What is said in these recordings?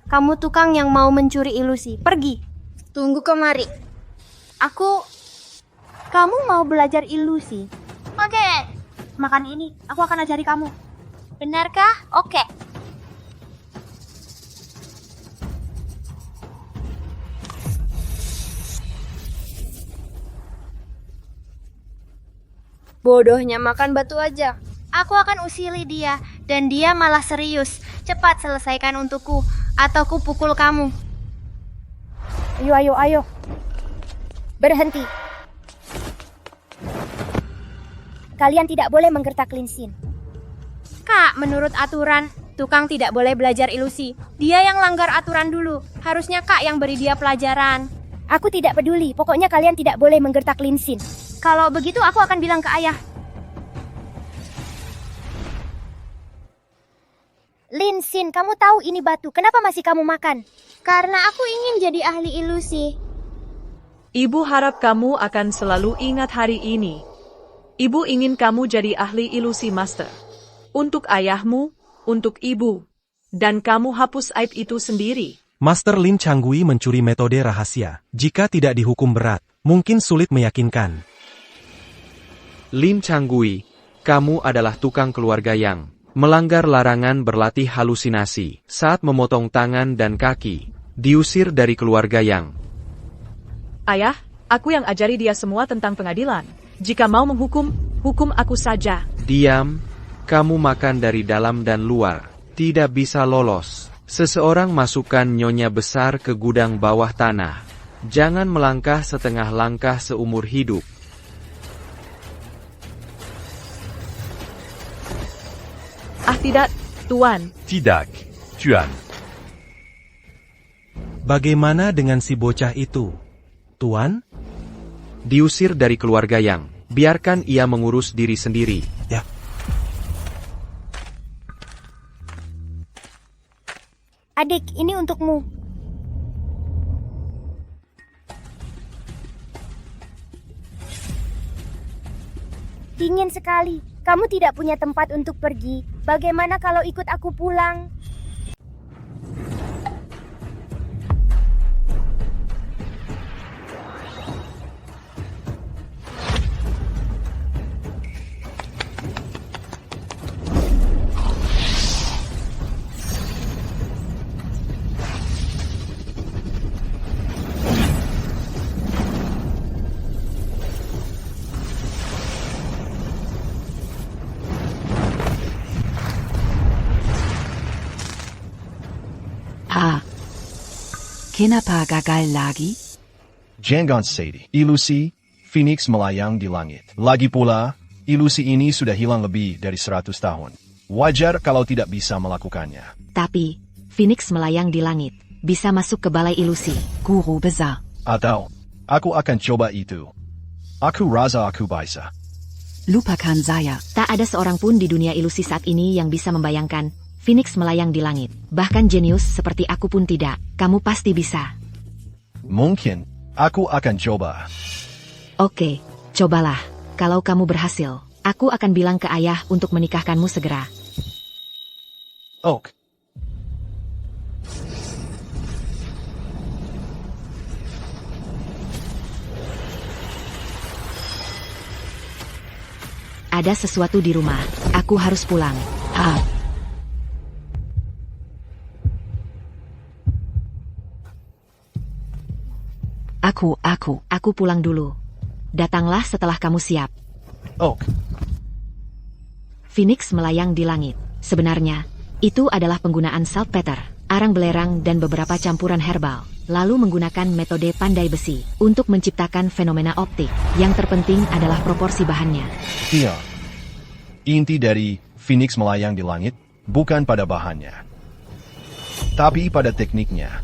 Kamu tukang yang mau mencuri ilusi. Pergi. Tunggu kemari. Kamu mau belajar ilusi? Oke. Makan ini, aku akan ajari kamu. Benarkah? Oke. Bodohnya makan batu aja. Aku akan usili dia, dan dia malah serius. Cepat selesaikan untukku, atau ku pukul kamu. Ayo. Berhenti. Kalian tidak boleh menggertak Linsin. Kak, menurut aturan, tukang tidak boleh belajar ilusi. Dia yang langgar aturan dulu. Harusnya Kak yang beri dia pelajaran. Aku tidak peduli, pokoknya kalian tidak boleh menggertak Linsin. Kalau begitu aku akan bilang ke ayah. Linsin, kamu tahu ini batu, kenapa masih kamu makan? Karena aku ingin jadi ahli ilusi. Ibu harap kamu akan selalu ingat hari ini. Ibu ingin kamu jadi ahli ilusi master. Untuk ayahmu, untuk ibu. Dan kamu hapus aib itu sendiri. Master Lin Changgui mencuri metode rahasia. Jika tidak dihukum berat, mungkin sulit meyakinkan. Lin Changgui, kamu adalah tukang keluarga yang melanggar larangan berlatih halusinasi saat memotong tangan dan kaki, diusir dari keluarga yang. Ayah, aku yang ajari dia semua tentang pengadilan. Jika mau menghukum, hukum aku saja. Diam, kamu makan dari dalam dan luar, tidak bisa lolos. Seseorang masukkan nyonya besar ke gudang bawah tanah. Jangan melangkah setengah langkah seumur hidup. Ah tidak, Tuan. Tidak, Tuan. Bagaimana dengan si bocah itu? Tuan? Diusir dari keluarga yang. Biarkan ia mengurus diri sendiri. Ya. Adik, ini untukmu. Dingin sekali. Kamu tidak punya tempat untuk pergi. Bagaimana kalau ikut aku pulang? Kenapa gagal lagi? Jangan sedih. Ilusi, Phoenix melayang di langit. Lagi pula, ilusi ini sudah hilang lebih dari 100 tahun. Wajar kalau tidak bisa melakukannya. Tapi, Phoenix melayang di langit. Bisa masuk ke balai ilusi. Guru besar. Atau, aku akan coba itu. Aku rasa aku bisa. Lupakan saya. Tak ada seorang pun di dunia ilusi saat ini yang bisa membayangkan Phoenix melayang di langit. Bahkan jenius seperti aku pun tidak. Kamu pasti bisa. Mungkin, aku akan coba. Oke, cobalah. Kalau kamu berhasil, aku akan bilang ke ayah untuk menikahkanmu segera. Ok. Ada sesuatu di rumah. Aku harus pulang. Aku pulang dulu. Datanglah setelah kamu siap. Ok. Phoenix melayang di langit. Sebenarnya, itu adalah penggunaan saltpeter, arang belerang dan beberapa campuran herbal. Lalu menggunakan metode pandai besi untuk menciptakan fenomena optik. Yang terpenting adalah proporsi bahannya. Iya. Inti dari Phoenix melayang di langit bukan pada bahannya, tapi pada tekniknya.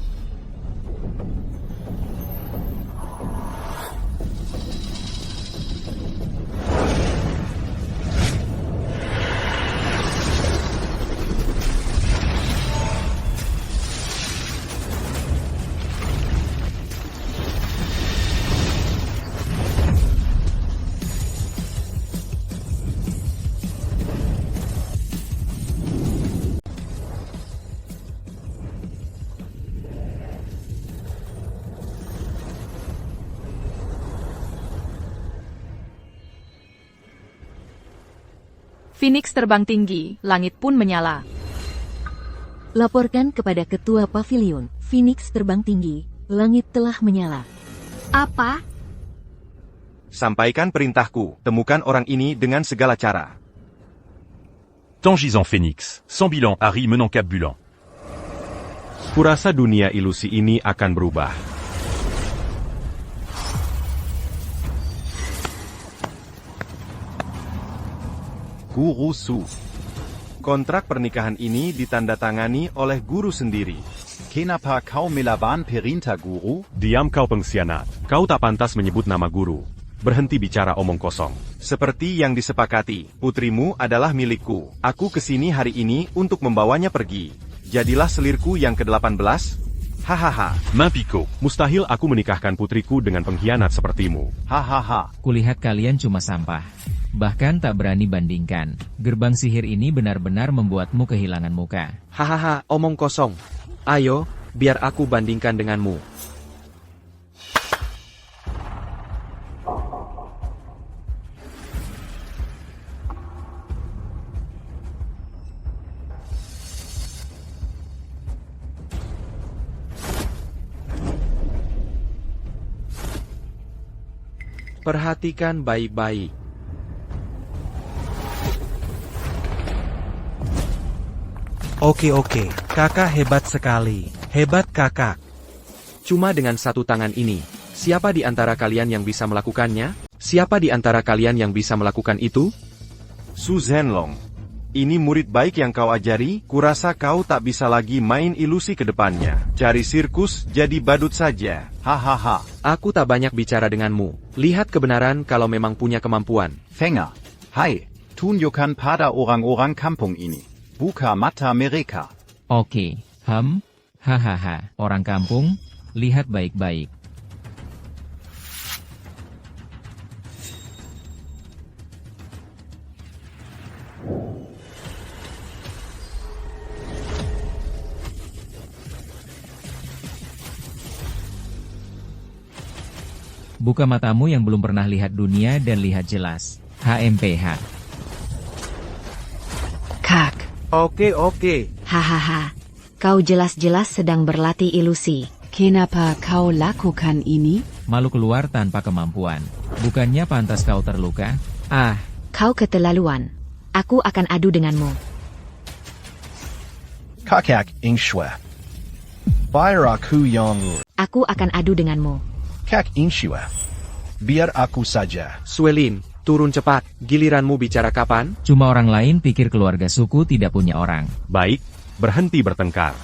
Phoenix terbang tinggi, langit pun menyala. Laporkan kepada ketua pavilion. Phoenix terbang tinggi, langit telah menyala. Apa? Sampaikan perintahku, temukan orang ini dengan segala cara. Tangisan Phoenix, sans bilan Harry menang Cap Bulan. Kurasa dunia ilusi ini akan berubah. Guru Su. Kontrak pernikahan ini ditandatangani oleh guru sendiri. Kenapa kau melawan perintah guru? Diam kau pengkhianat. Kau tak pantas menyebut nama guru. Berhenti bicara omong kosong. Seperti yang disepakati, putrimu adalah milikku. Aku kesini hari ini untuk membawanya pergi. Jadilah selirku yang ke-18. Hahaha. Mapiko, mustahil aku menikahkan putriku dengan pengkhianat sepertimu. Hahaha. Kulihat kalian cuma sampah. Bahkan tak berani bandingkan. Gerbang sihir ini benar-benar membuatmu kehilangan muka. Hahaha, omong kosong. Ayo, biar aku bandingkan denganmu. Perhatikan baik-baik. Oke, kakak hebat sekali. Hebat kakak. Cuma dengan satu tangan ini, siapa di antara kalian yang bisa melakukannya? Siapa di antara kalian yang bisa melakukan itu? Su Zhenlong. Ini murid baik yang kau ajari, kurasa kau tak bisa lagi main ilusi ke depannya. Cari sirkus, jadi badut saja. Hahaha. Aku tak banyak bicara denganmu. Lihat kebenaran kalau memang punya kemampuan. Fänger. Hai, tunjukkan pada orang-orang kampung ini. Buka mata mereka. Oke, hahaha, orang kampung, lihat baik-baik. Buka matamu yang belum pernah lihat dunia dan lihat jelas. HMPH. Kak. Oke. Hahaha. Kau jelas-jelas sedang berlatih ilusi. Kenapa kau lakukan ini? Malu keluar tanpa kemampuan. Bukannya pantas kau terluka? Ah. Kau keterlaluan. Aku akan adu denganmu. Kakak ing shue. Biar aku yang Aku akan adu denganmu. Kak ing shue. Biar aku saja. Suelin, turun cepat. Giliranmu bicara kapan? Cuma orang lain pikir keluarga suku tidak punya orang. Baik, berhenti bertengkar.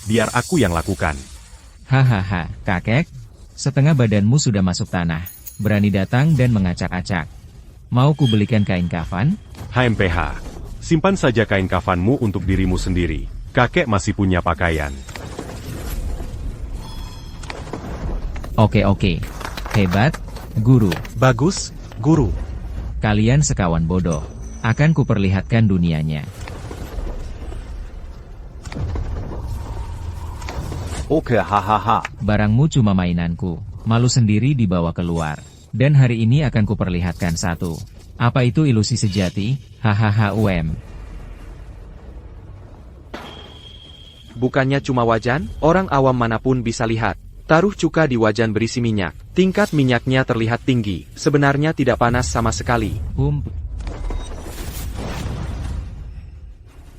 Biar aku yang lakukan. Hahaha, kakek. Setengah badanmu sudah masuk tanah. Berani datang dan mengacak-acak. Mau ku belikan kain kafan? HMPH, simpan saja kain kafanmu untuk dirimu sendiri. Kakek masih punya pakaian. Oke. Hebat, guru. Bagus, guru. Kalian sekawan bodoh. Akan kuperlihatkan dunianya. Oke, hahaha. Barangmu cuma mainanku. Malu sendiri dibawa keluar. Dan hari ini akan kuperlihatkan satu. Apa itu ilusi sejati? Hahaha UM. Bukannya cuma wajan, orang awam manapun bisa lihat. Taruh cuka di wajan berisi minyak. Tingkat minyaknya terlihat tinggi. Sebenarnya tidak panas sama sekali.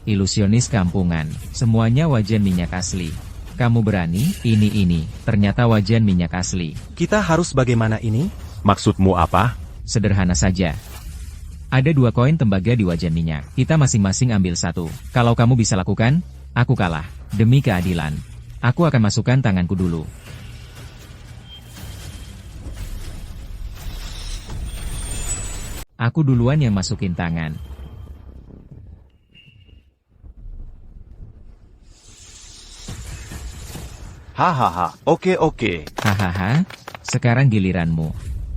Ilusionis kampungan. Semuanya wajan minyak asli. Kamu berani? Ini. Ternyata wajan minyak asli. Kita harus bagaimana ini? Maksudmu apa? Sederhana saja. Ada 2 koin tembaga di wajan minyak. Kita masing-masing ambil 1. Kalau kamu bisa lakukan, aku kalah. Demi keadilan. Aku akan masukkan tanganku dulu. Aku duluan yang masukin tangan. Hahaha, oke. Hahaha, sekarang giliranmu.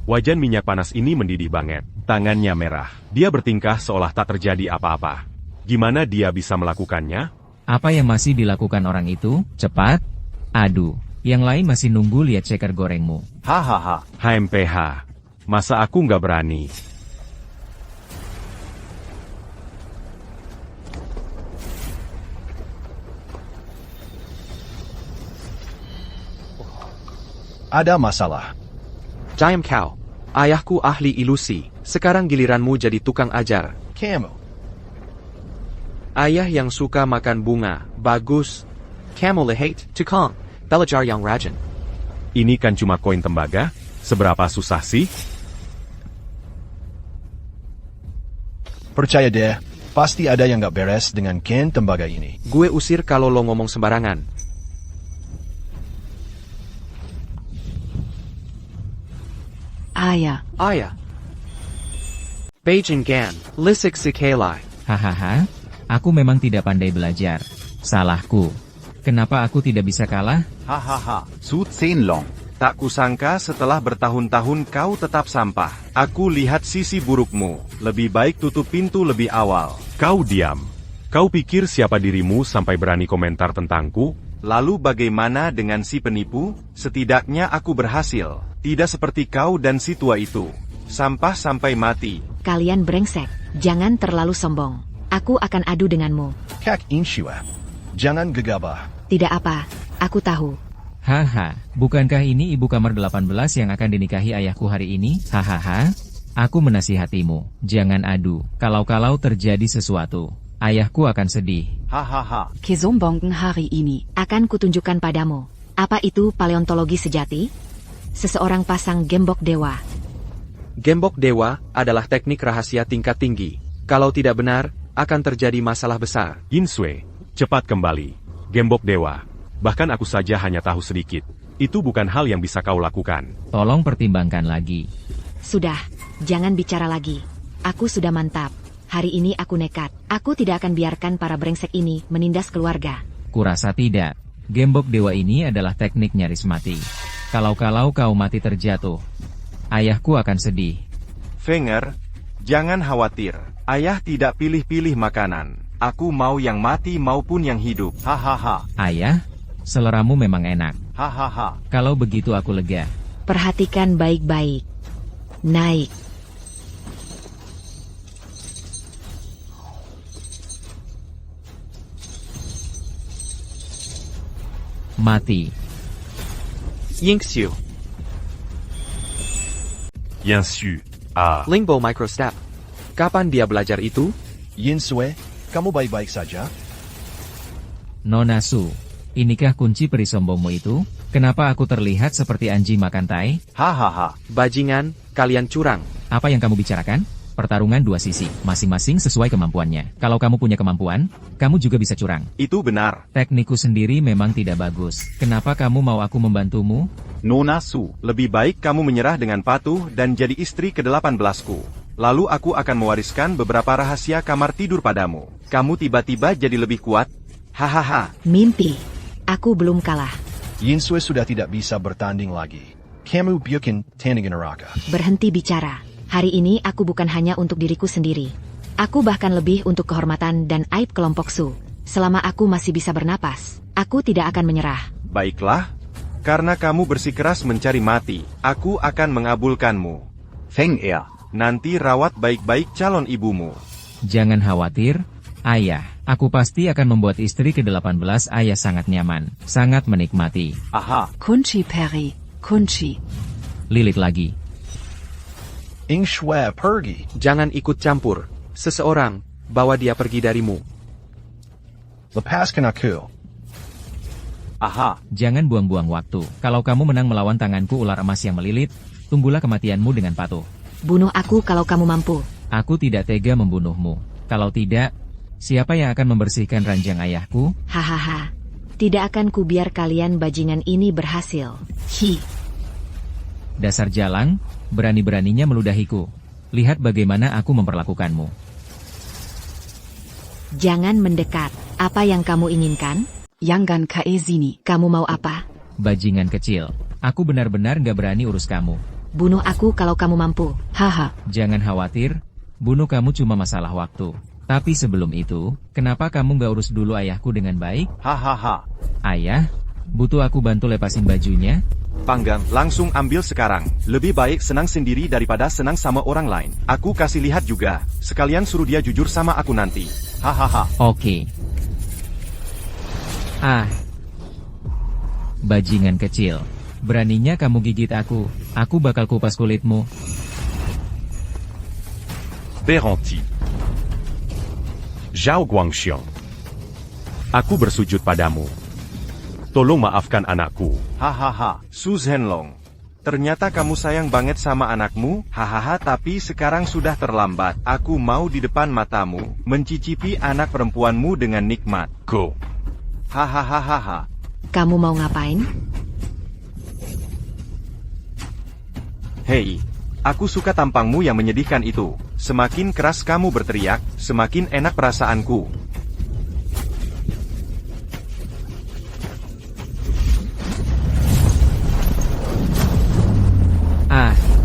Wajan minyak panas ini mendidih banget. Tangannya merah. Dia bertingkah seolah tak terjadi apa-apa. Gimana dia bisa melakukannya? Apa yang masih dilakukan orang itu? Cepat. Adu. Yang lain masih nunggu lihat ceker gorengmu. Hahaha. HMPH. Masa aku nggak berani? Ada masalah. Diam kau. Ayahku ahli ilusi. Sekarang giliranmu jadi tukang ajar. Kamu. Ayah yang suka makan bunga. Bagus. Kamu lihat, tukang. Belajar yang rajin. Ini kan cuma koin tembaga. Seberapa susah sih? Percaya deh, pasti ada yang gak beres dengan koin tembaga ini. Gue usir kalau lo ngomong sembarangan. Ayah. Ayah. Beijing Gan, Lisik Sikelai. Hahaha, aku memang tidak pandai belajar. Salahku. Kenapa aku tidak bisa kalah? Hahaha, Su Zenlong. Tak kusangka setelah bertahun-tahun kau tetap sampah. Aku lihat sisi burukmu. Lebih baik tutup pintu lebih awal. Kau diam. Kau pikir siapa dirimu sampai berani komentar tentangku? Lalu bagaimana dengan si penipu? Setidaknya aku berhasil. Tidak seperti kau dan si tua itu. Sampah sampai mati. Kalian brengsek, jangan terlalu sombong. Aku akan adu denganmu. Kak Inshua. Jangan gegabah. Tidak apa, aku tahu. Haha, bukankah ini ibu kamar 18 yang akan dinikahi ayahku hari ini? Hahaha, aku menasihatimu, jangan adu. Kalau-kalau terjadi sesuatu, ayahku akan sedih. Hahaha. Kesombongan hari ini. Akan kutunjukkan padamu. Apa itu paleontologi sejati? Seseorang pasang gembok dewa. Gembok dewa adalah teknik rahasia tingkat tinggi. Kalau tidak benar, akan terjadi masalah besar. Yin Sui, cepat kembali. Gembok dewa. Bahkan aku saja hanya tahu sedikit. Itu bukan hal yang bisa kau lakukan. Tolong pertimbangkan lagi. Sudah, jangan bicara lagi. Aku sudah mantap. Hari ini aku nekat. Aku tidak akan biarkan para brengsek ini menindas keluarga. Kurasa tidak. Gembok dewa ini adalah teknik nyaris mati. Kalau-kalau kau mati terjatuh, ayahku akan sedih. Fenger, jangan khawatir. Ayah tidak pilih-pilih makanan. Aku mau yang mati maupun yang hidup. Hahaha. Ayah, seleramu memang enak. Hahaha. Kalau begitu aku lega. Perhatikan baik-baik. Naik. Mati. Yingxiu. Yinsu. Ah. Lingbo Microstep. Kapan dia belajar itu? Yin Sui, kamu baik-baik saja? Nona Su, inikah kunci perisombongmu itu? Kenapa aku terlihat seperti anjing makan tai? Hahaha. Bajingan, kalian curang. Apa yang kamu bicarakan? Pertarungan dua sisi, masing-masing sesuai kemampuannya. Kalau kamu punya kemampuan, kamu juga bisa curang. Itu benar. Teknikku sendiri memang tidak bagus. Kenapa kamu mau aku membantumu? Nona Su, lebih baik kamu menyerah dengan patuh dan jadi istri ke-18ku. Lalu aku akan mewariskan beberapa rahasia kamar tidur padamu. Kamu tiba-tiba jadi lebih kuat? Hahaha. Mimpi. Aku belum kalah. Yin Sui sudah tidak bisa bertanding lagi. Kamu bikin tandingan neraka. Berhenti bicara. Hari ini aku bukan hanya untuk diriku sendiri. Aku bahkan lebih untuk kehormatan dan aib kelompok Su. Selama aku masih bisa bernapas, aku tidak akan menyerah. Baiklah. Karena kamu bersikeras mencari mati, aku akan mengabulkanmu. Feng Er. Nanti rawat baik-baik calon ibumu. Jangan khawatir, ayah. Aku pasti akan membuat istri ke-18 ayah sangat nyaman, sangat menikmati. Aha. Kunci Peri. Kunci. Lilit lagi. Ing Shui pergi. Jangan ikut campur. Seseorang, bawa dia pergi darimu. Lepaskan aku. Aha. Jangan buang-buang waktu. Kalau kamu menang melawan tanganku ular emas yang melilit, tunggulah kematianmu dengan patuh. Bunuh aku kalau kamu mampu. Aku tidak tega membunuhmu. Kalau tidak, siapa yang akan membersihkan ranjang ayahku? Hahaha. Tidak akan kubiar kalian bajingan ini berhasil. Hi. Dasar jalang, berani-beraninya meludahiku. Lihat bagaimana aku memperlakukanmu. Jangan mendekat. Apa yang kamu inginkan? Yangan Kaezini. Kamu mau apa? Bajingan kecil. Aku benar-benar gak berani urus kamu. Bunuh aku kalau kamu mampu. Haha. Jangan khawatir, bunuh kamu cuma masalah waktu. Tapi sebelum itu, kenapa kamu gak urus dulu ayahku dengan baik? Hahaha. Ayah, butuh aku bantu lepasin bajunya? Panggang, langsung ambil sekarang. Lebih baik senang sendiri daripada senang sama orang lain. Aku kasih lihat juga. Sekalian suruh dia jujur sama aku nanti. Hahaha. Oke. Ah. Bajingan kecil. Beraninya kamu gigit aku bakal kupas kulitmu. Berhenti. Zhao Guangxiong. Aku bersujud padamu. Tolong maafkan anakku. Hahaha, Su Zhenlong. Ternyata kamu sayang banget sama anakmu, hahaha, tapi sekarang sudah terlambat. Aku mau di depan matamu, mencicipi anak perempuanmu dengan nikmat. Go. Hahaha. Kamu mau ngapain? Hei, aku suka tampangmu yang menyedihkan itu. Semakin keras kamu berteriak, semakin enak perasaanku.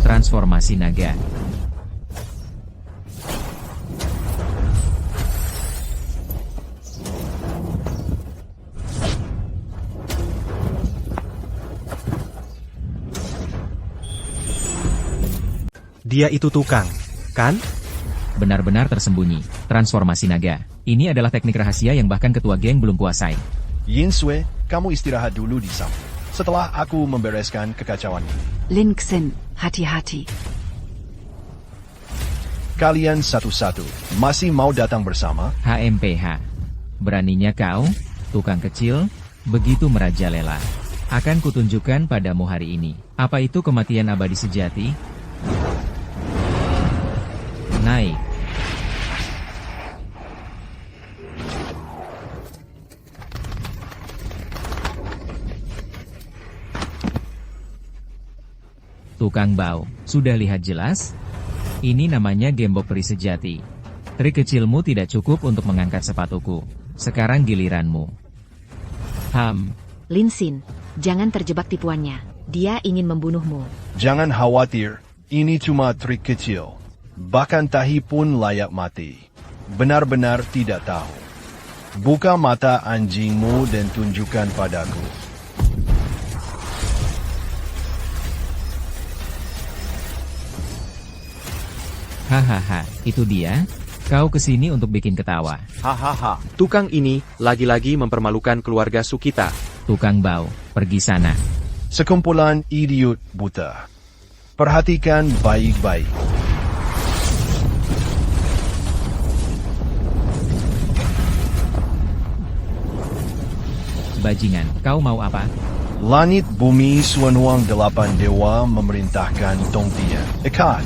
Transformasi naga. Dia itu tukang, kan? Benar-benar tersembunyi. Transformasi naga. Ini adalah teknik rahasia yang bahkan ketua geng belum kuasai. Yin Sui, kamu istirahat dulu di sana. Setelah aku membereskan kekacauan ini. Lin Xin, hati-hati. Kalian satu-satu, masih mau datang bersama? HMPH. Beraninya kau, tukang kecil, begitu merajalela. Akan kutunjukkan padamu hari ini. Apa itu kematian abadi sejati? Naik. Tukang bau, sudah lihat jelas? Ini namanya gembok peri sejati. Trik kecilmu tidak cukup untuk mengangkat sepatuku. Sekarang giliranmu. Lin Xin, jangan terjebak tipuannya. Dia ingin membunuhmu. Jangan khawatir, ini cuma trik kecil. Bahkan tahi pun layak mati. Benar-benar tidak tahu. Buka mata anjingmu dan tunjukkan padaku. Hahaha, itu dia? Kau kesini untuk bikin ketawa. Hahaha. Tukang ini lagi-lagi mempermalukan keluarga Sukita. Tukang bau, pergi sana. Sekumpulan idiot buta. Perhatikan baik-baik. Bajingan, kau mau apa? Langit bumi Suanuang 8 dewa memerintahkan Tongtian. Ikat.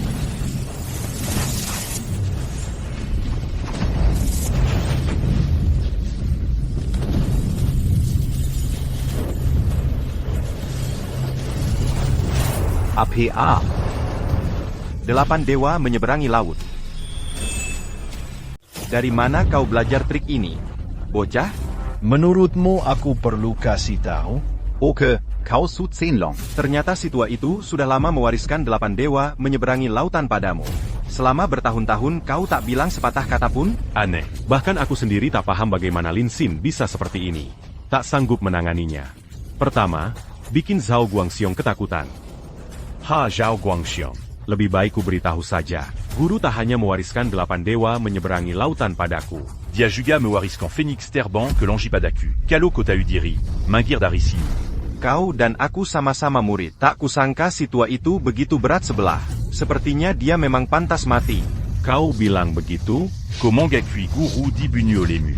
APA. 8 dewa menyeberangi laut. Dari mana kau belajar trik ini, bocah? Menurutmu aku perlu kasih tahu? Oke, kau Su Zhenlong. Ternyata si tua itu sudah lama mewariskan 8 dewa menyeberangi lautan padamu. Selama bertahun-tahun kau tak bilang sepatah kata pun? Aneh. Bahkan aku sendiri tak paham bagaimana Lin Xin bisa seperti ini. Tak sanggup menanganinya. Pertama, bikin Zhao Guangxiong ketakutan. Zhao Guangxiong. Lebih baik ku beritahu saja. Guru tak hanya mewariskan 8 dewa menyeberangi lautan padaku. Dia juga mewariskan Phoenix terbang ke Langipadaku. Kalau kau tahu diri, minggir dari sini. Kau dan aku sama-sama murid. Tak kusangka si tua itu begitu berat sebelah. Sepertinya dia memang pantas mati. Kau bilang begitu? Comment gakui guru dibunyo lemu?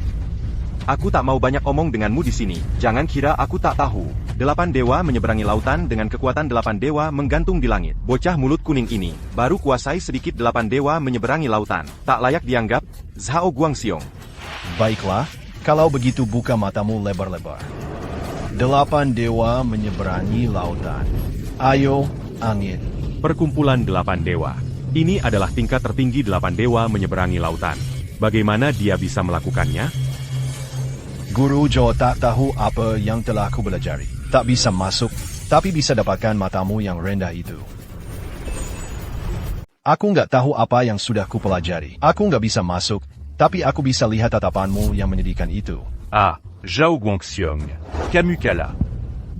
Aku tak mau banyak omong denganmu di sini. Jangan kira aku tak tahu. 8 dewa menyeberangi lautan dengan kekuatan 8 dewa menggantung di langit. Bocah mulut kuning ini baru kuasai sedikit 8 dewa menyeberangi lautan. Tak layak dianggap Zhao Guangxiong. Baiklah, kalau begitu buka matamu lebar-lebar. 8 dewa menyeberangi lautan. Ayo, angin. Perkumpulan 8 dewa. Ini adalah tingkat tertinggi 8 dewa menyeberangi lautan. Bagaimana dia bisa melakukannya? Guru Zhou tak tahu apa yang telah ku belajari. Tak bisa masuk, tapi bisa dapatkan matamu yang rendah itu. Aku nggak tahu apa yang sudah ku pelajari. Aku nggak bisa masuk, tapi aku bisa lihat tatapanmu yang menyedihkan itu. Zhao Guangxiong. Kamu kalah.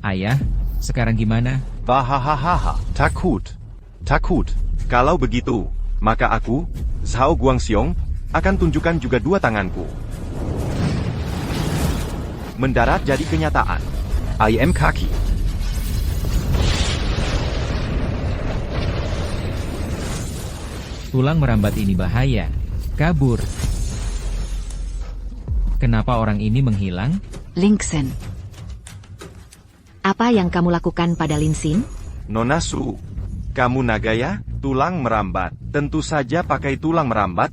Ayah, sekarang gimana? Hahaha, takut. Kalau begitu, maka aku, Zhao Guangxiong, akan tunjukkan juga 2 tanganku. Mendarat jadi kenyataan. I am kaki. Tulang merambat ini bahaya. Kabur. Kenapa orang ini menghilang? Linksen. Apa yang kamu lakukan pada Linsin? Nona Su, kamu naga ya? Tulang merambat. Tentu saja pakai tulang merambat.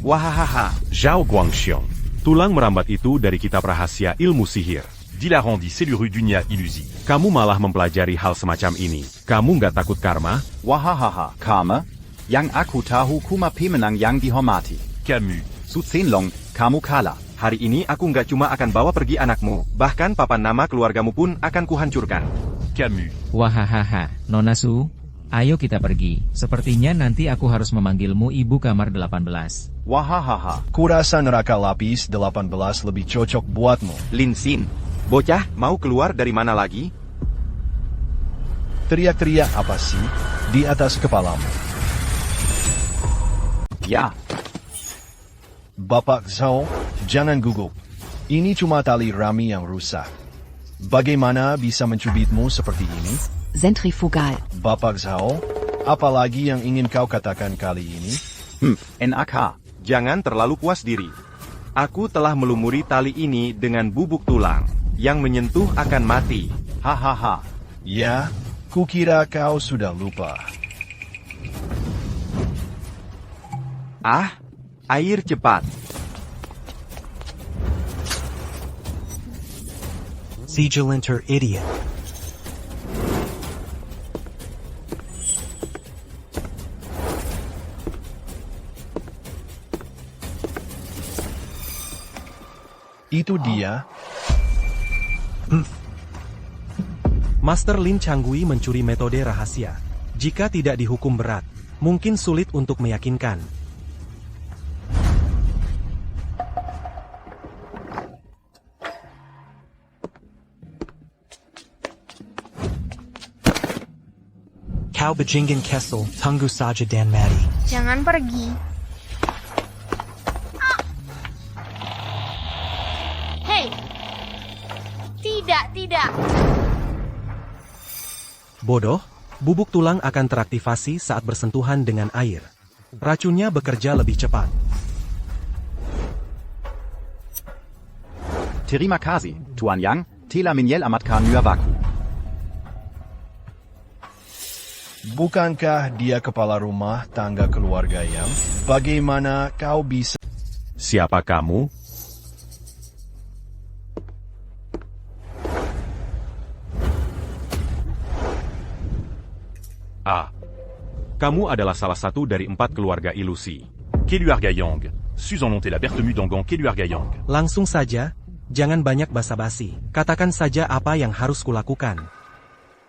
Wahahaha. Zhao Guangxiong. Tulang merambat itu dari kitab rahasia ilmu sihir. Dilarandi Seluru Dunia Ilusi. Kamu malah mempelajari hal semacam ini. Kamu nggak takut karma? Wahahaha, Karma. Yang aku tahu kuma pemenang yang dihormati. Camus. Su Zenlong, kamu kalah. Hari ini aku nggak cuma akan bawa pergi anakmu, bahkan papan nama keluargamu pun akan kuhancurkan. Camus. Wahahaha, Nona Su, ayo kita pergi. Sepertinya nanti aku harus memanggilmu Ibu Kamar 18. Wahahaha. Kurasa neraka lapis 18 lebih cocok buatmu. Linsin, bocah mau keluar dari mana lagi? Teriak-teriak apa sih? Di atas kepalamu. Ya. Bapak Zhao, jangan gugup. Ini cuma tali rami yang rusak. Bagaimana bisa mencubitmu seperti ini? Zentrifugal. Bapak Zhao, apa lagi yang ingin kau katakan kali ini? NAK. Jangan terlalu puas diri. Aku telah melumuri tali ini dengan bubuk tulang. Yang menyentuh akan mati. Hahaha. Ya, kukira kau sudah lupa. Ah, air cepat. Sigilinter idiot. Itu dia. Master Lin Changgui mencuri metode rahasia. Jika tidak dihukum berat, mungkin sulit untuk meyakinkan. Kau Bajingan Kessel, Tunggu saja Dan Madi. Jangan pergi. Hei! Tidak. Bodoh, bubuk tulang akan teraktivasi saat bersentuhan dengan air. Racunnya bekerja lebih cepat. Terima kasih, Tuan Yang. Telah menyelamatkan nyawaku. Bukankah dia kepala rumah tangga keluarga yang? Bagaimana kau bisa? Siapa kamu? Ah. Kamu adalah salah satu dari 4 keluarga ilusi. Keluar Gayong. Susan la Bertemu Dongon Keluar Gayong. Langsung saja, jangan banyak basa-basi. Katakan saja apa yang harus kulakukan.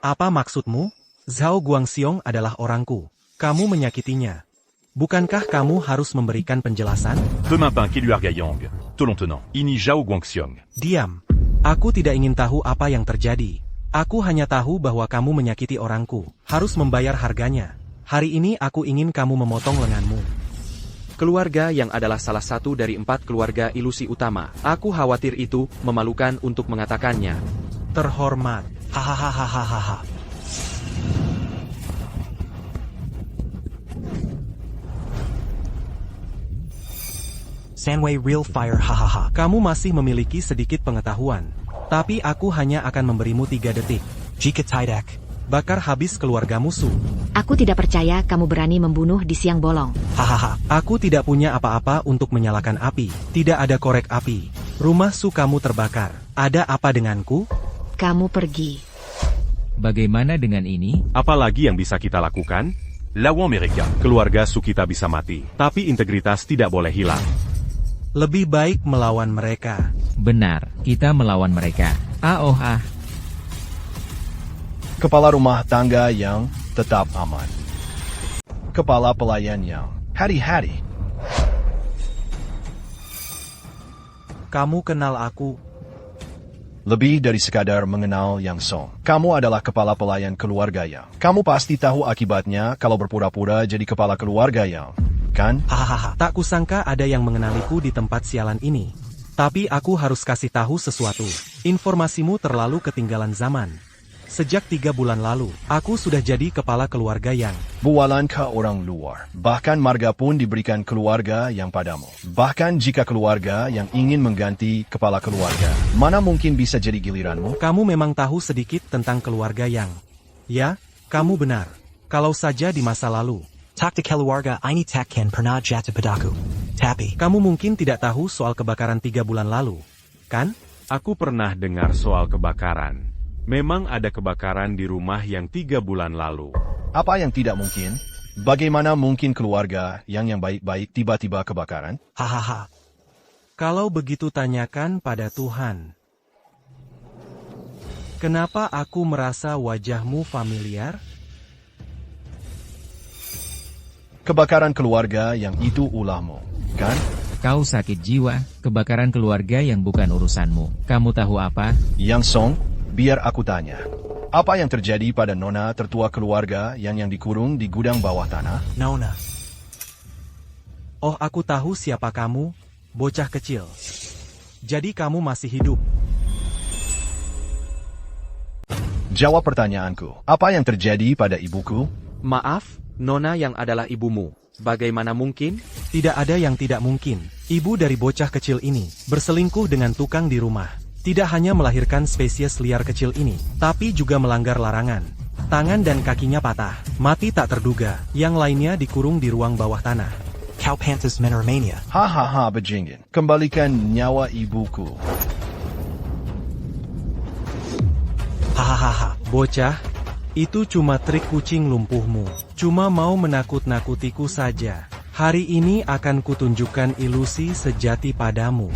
Apa maksudmu? Zhao Guangxiong adalah orangku. Kamu menyakitinya. Bukankah kamu harus memberikan penjelasan? Pemimpin Keluar Gayong. Tolong tenang. Ini Zhao Guangxiong. Diam. Aku tidak ingin tahu apa yang terjadi. Aku hanya tahu bahwa kamu menyakiti orangku. Harus membayar harganya. Hari ini aku ingin kamu memotong lenganmu. Keluarga yang adalah salah satu dari 4 keluarga ilusi utama. Aku khawatir itu memalukan untuk mengatakannya. Terhormat. Hahaha. Sandway Real Fire hahaha. Kamu masih memiliki sedikit pengetahuan. Tapi aku hanya akan memberimu 3 detik. Jika tidak, bakar habis keluarga musuh. Aku tidak percaya kamu berani membunuh di siang bolong. Hahaha. Aku tidak punya apa-apa untuk menyalakan api. Tidak ada korek api. Rumah Su kamu terbakar. Ada apa denganku? Kamu pergi. Bagaimana dengan ini? Apalagi yang bisa kita lakukan? Lawan mereka. Keluarga Su kita bisa mati, tapi integritas tidak boleh hilang. Lebih baik melawan mereka. Benar, kita melawan mereka. Kepala rumah tangga yang tetap aman. Kepala pelayan yang hari-hari. Kamu kenal aku. Lebih dari sekadar mengenal Yang Song. Kamu adalah kepala pelayan keluarga Yang. Kamu pasti tahu akibatnya kalau berpura-pura jadi kepala keluarga Yang. Kan? Hahaha, tak kusangka ada yang mengenaliku di tempat sialan ini. Tapi aku harus kasih tahu sesuatu. Informasimu terlalu ketinggalan zaman. Sejak 3 bulan lalu, aku sudah jadi kepala keluarga yang... Bualan ke orang luar. Bahkan marga pun diberikan keluarga yang padamu. Bahkan jika keluarga yang ingin mengganti kepala keluarga, mana mungkin bisa jadi giliranmu? Kamu memang tahu sedikit tentang keluarga yang... Ya, kamu benar. Kalau saja di masa lalu. Taktik keluarga ini takkan pernah jatuh padaku. Tapi, Kamu mungkin tidak tahu soal kebakaran 3 bulan lalu, kan? Aku pernah dengar soal kebakaran. Memang ada kebakaran di rumah yang 3 bulan lalu. Apa yang tidak mungkin? Bagaimana mungkin keluarga yang baik-baik tiba-tiba kebakaran? hahaha. Kalau begitu tanyakan pada Tuhan. Kenapa aku merasa wajahmu familiar? Kebakaran keluarga yang itu ulahmu, kan? Kau sakit jiwa, kebakaran keluarga yang bukan urusanmu. Kamu tahu apa? Yang Song, biar aku tanya. Apa yang terjadi pada nona tertua keluarga yang dikurung di gudang bawah tanah? Nona. Oh, aku tahu siapa kamu, bocah kecil. Jadi kamu masih hidup. Jawab pertanyaanku. Apa yang terjadi pada ibuku? Maaf, Nona yang adalah ibumu. Bagaimana mungkin? Tidak ada yang tidak mungkin. Ibu dari bocah kecil ini berselingkuh dengan tukang di rumah. Tidak hanya melahirkan spesies liar kecil ini, tapi juga melanggar larangan. Tangan dan kakinya patah, mati tak terduga. Yang lainnya dikurung di ruang bawah tanah. Kau pantas menermania. Hahaha, bejingin. Kembalikan nyawa ibuku. Hahaha. Bocah, itu cuma trik kucing lumpuhmu. Cuma mau menakut-nakutiku saja. Hari ini akan kutunjukkan ilusi sejati padamu.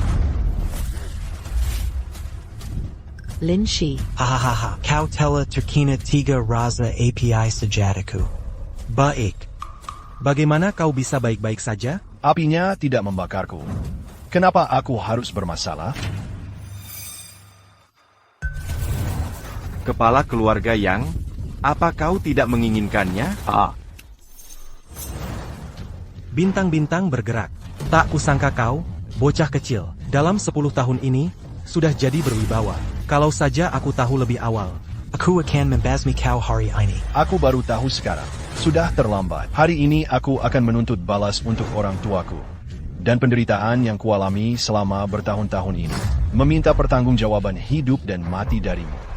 Lin Shi. Hahaha. Kau telah terkena 3 raza API sejatiku. Baik. Bagaimana kau bisa baik-baik saja? Apinya tidak membakarku. Kenapa aku harus bermasalah? Kepala keluarga yang... Apa kau tidak menginginkannya? Bintang-bintang bergerak. Tak kusangka kau, bocah kecil, dalam 10 tahun ini, sudah jadi berwibawa. Kalau saja aku tahu lebih awal. Aku akan membasmi kau hari ini. Aku baru tahu sekarang. Sudah terlambat. Hari ini aku akan menuntut balas untuk orang tuaku. Dan penderitaan yang kualami selama bertahun-tahun ini. Meminta pertanggungjawaban hidup dan mati darimu.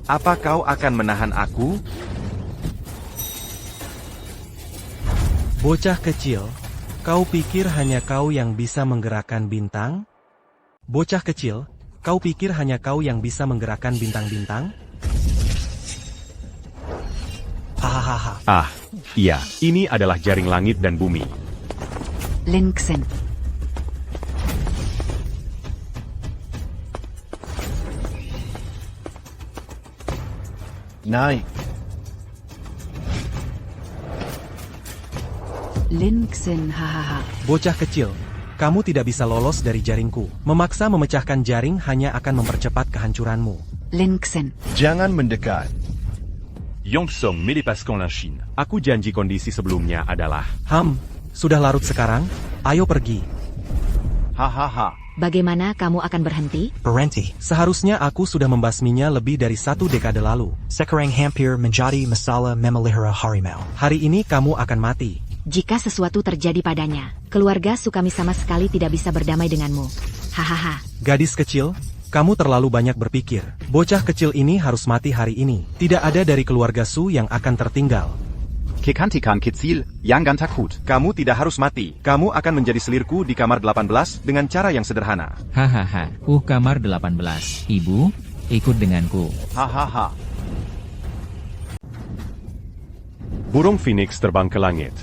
Apa kau akan menahan aku? Bocah kecil, kau pikir hanya kau yang bisa menggerakkan bintang? Bocah kecil, kau pikir hanya kau yang bisa menggerakkan bintang-bintang? Hahaha. Iya, ini adalah jaring langit dan bumi. Lin Xen. Naik. Lin Xen. Hahaha. Bocah kecil, kamu tidak bisa lolos dari jaringku. Memaksa memecahkan jaring hanya akan mempercepat kehancuranmu. Lin Xen. Jangan mendekat. Yongsong Medipaskan Lanshin. Aku janji kondisi sebelumnya adalah... Sudah larut sekarang? Ayo pergi. Hahaha. Bagaimana kamu akan berhenti? Berhenti. Seharusnya aku sudah membasminya lebih dari 1 dekade lalu. Sekarang hampir menjadi masalah memelihara harimau. Hari ini kamu akan mati. Jika sesuatu terjadi padanya, keluarga Sukami sama sekali tidak bisa berdamai denganmu. Hahaha. Gadis kecil, kamu terlalu banyak berpikir. Bocah kecil ini harus mati hari ini. Tidak ada dari keluarga Su yang akan tertinggal. Kekantikan kecil, yang gak takut. Kamu tidak harus mati. Kamu akan menjadi selirku di kamar 18 dengan cara yang sederhana. Hahaha. Kamar 18. Ibu, ikut denganku. Hahaha. Burung Phoenix terbang ke langit.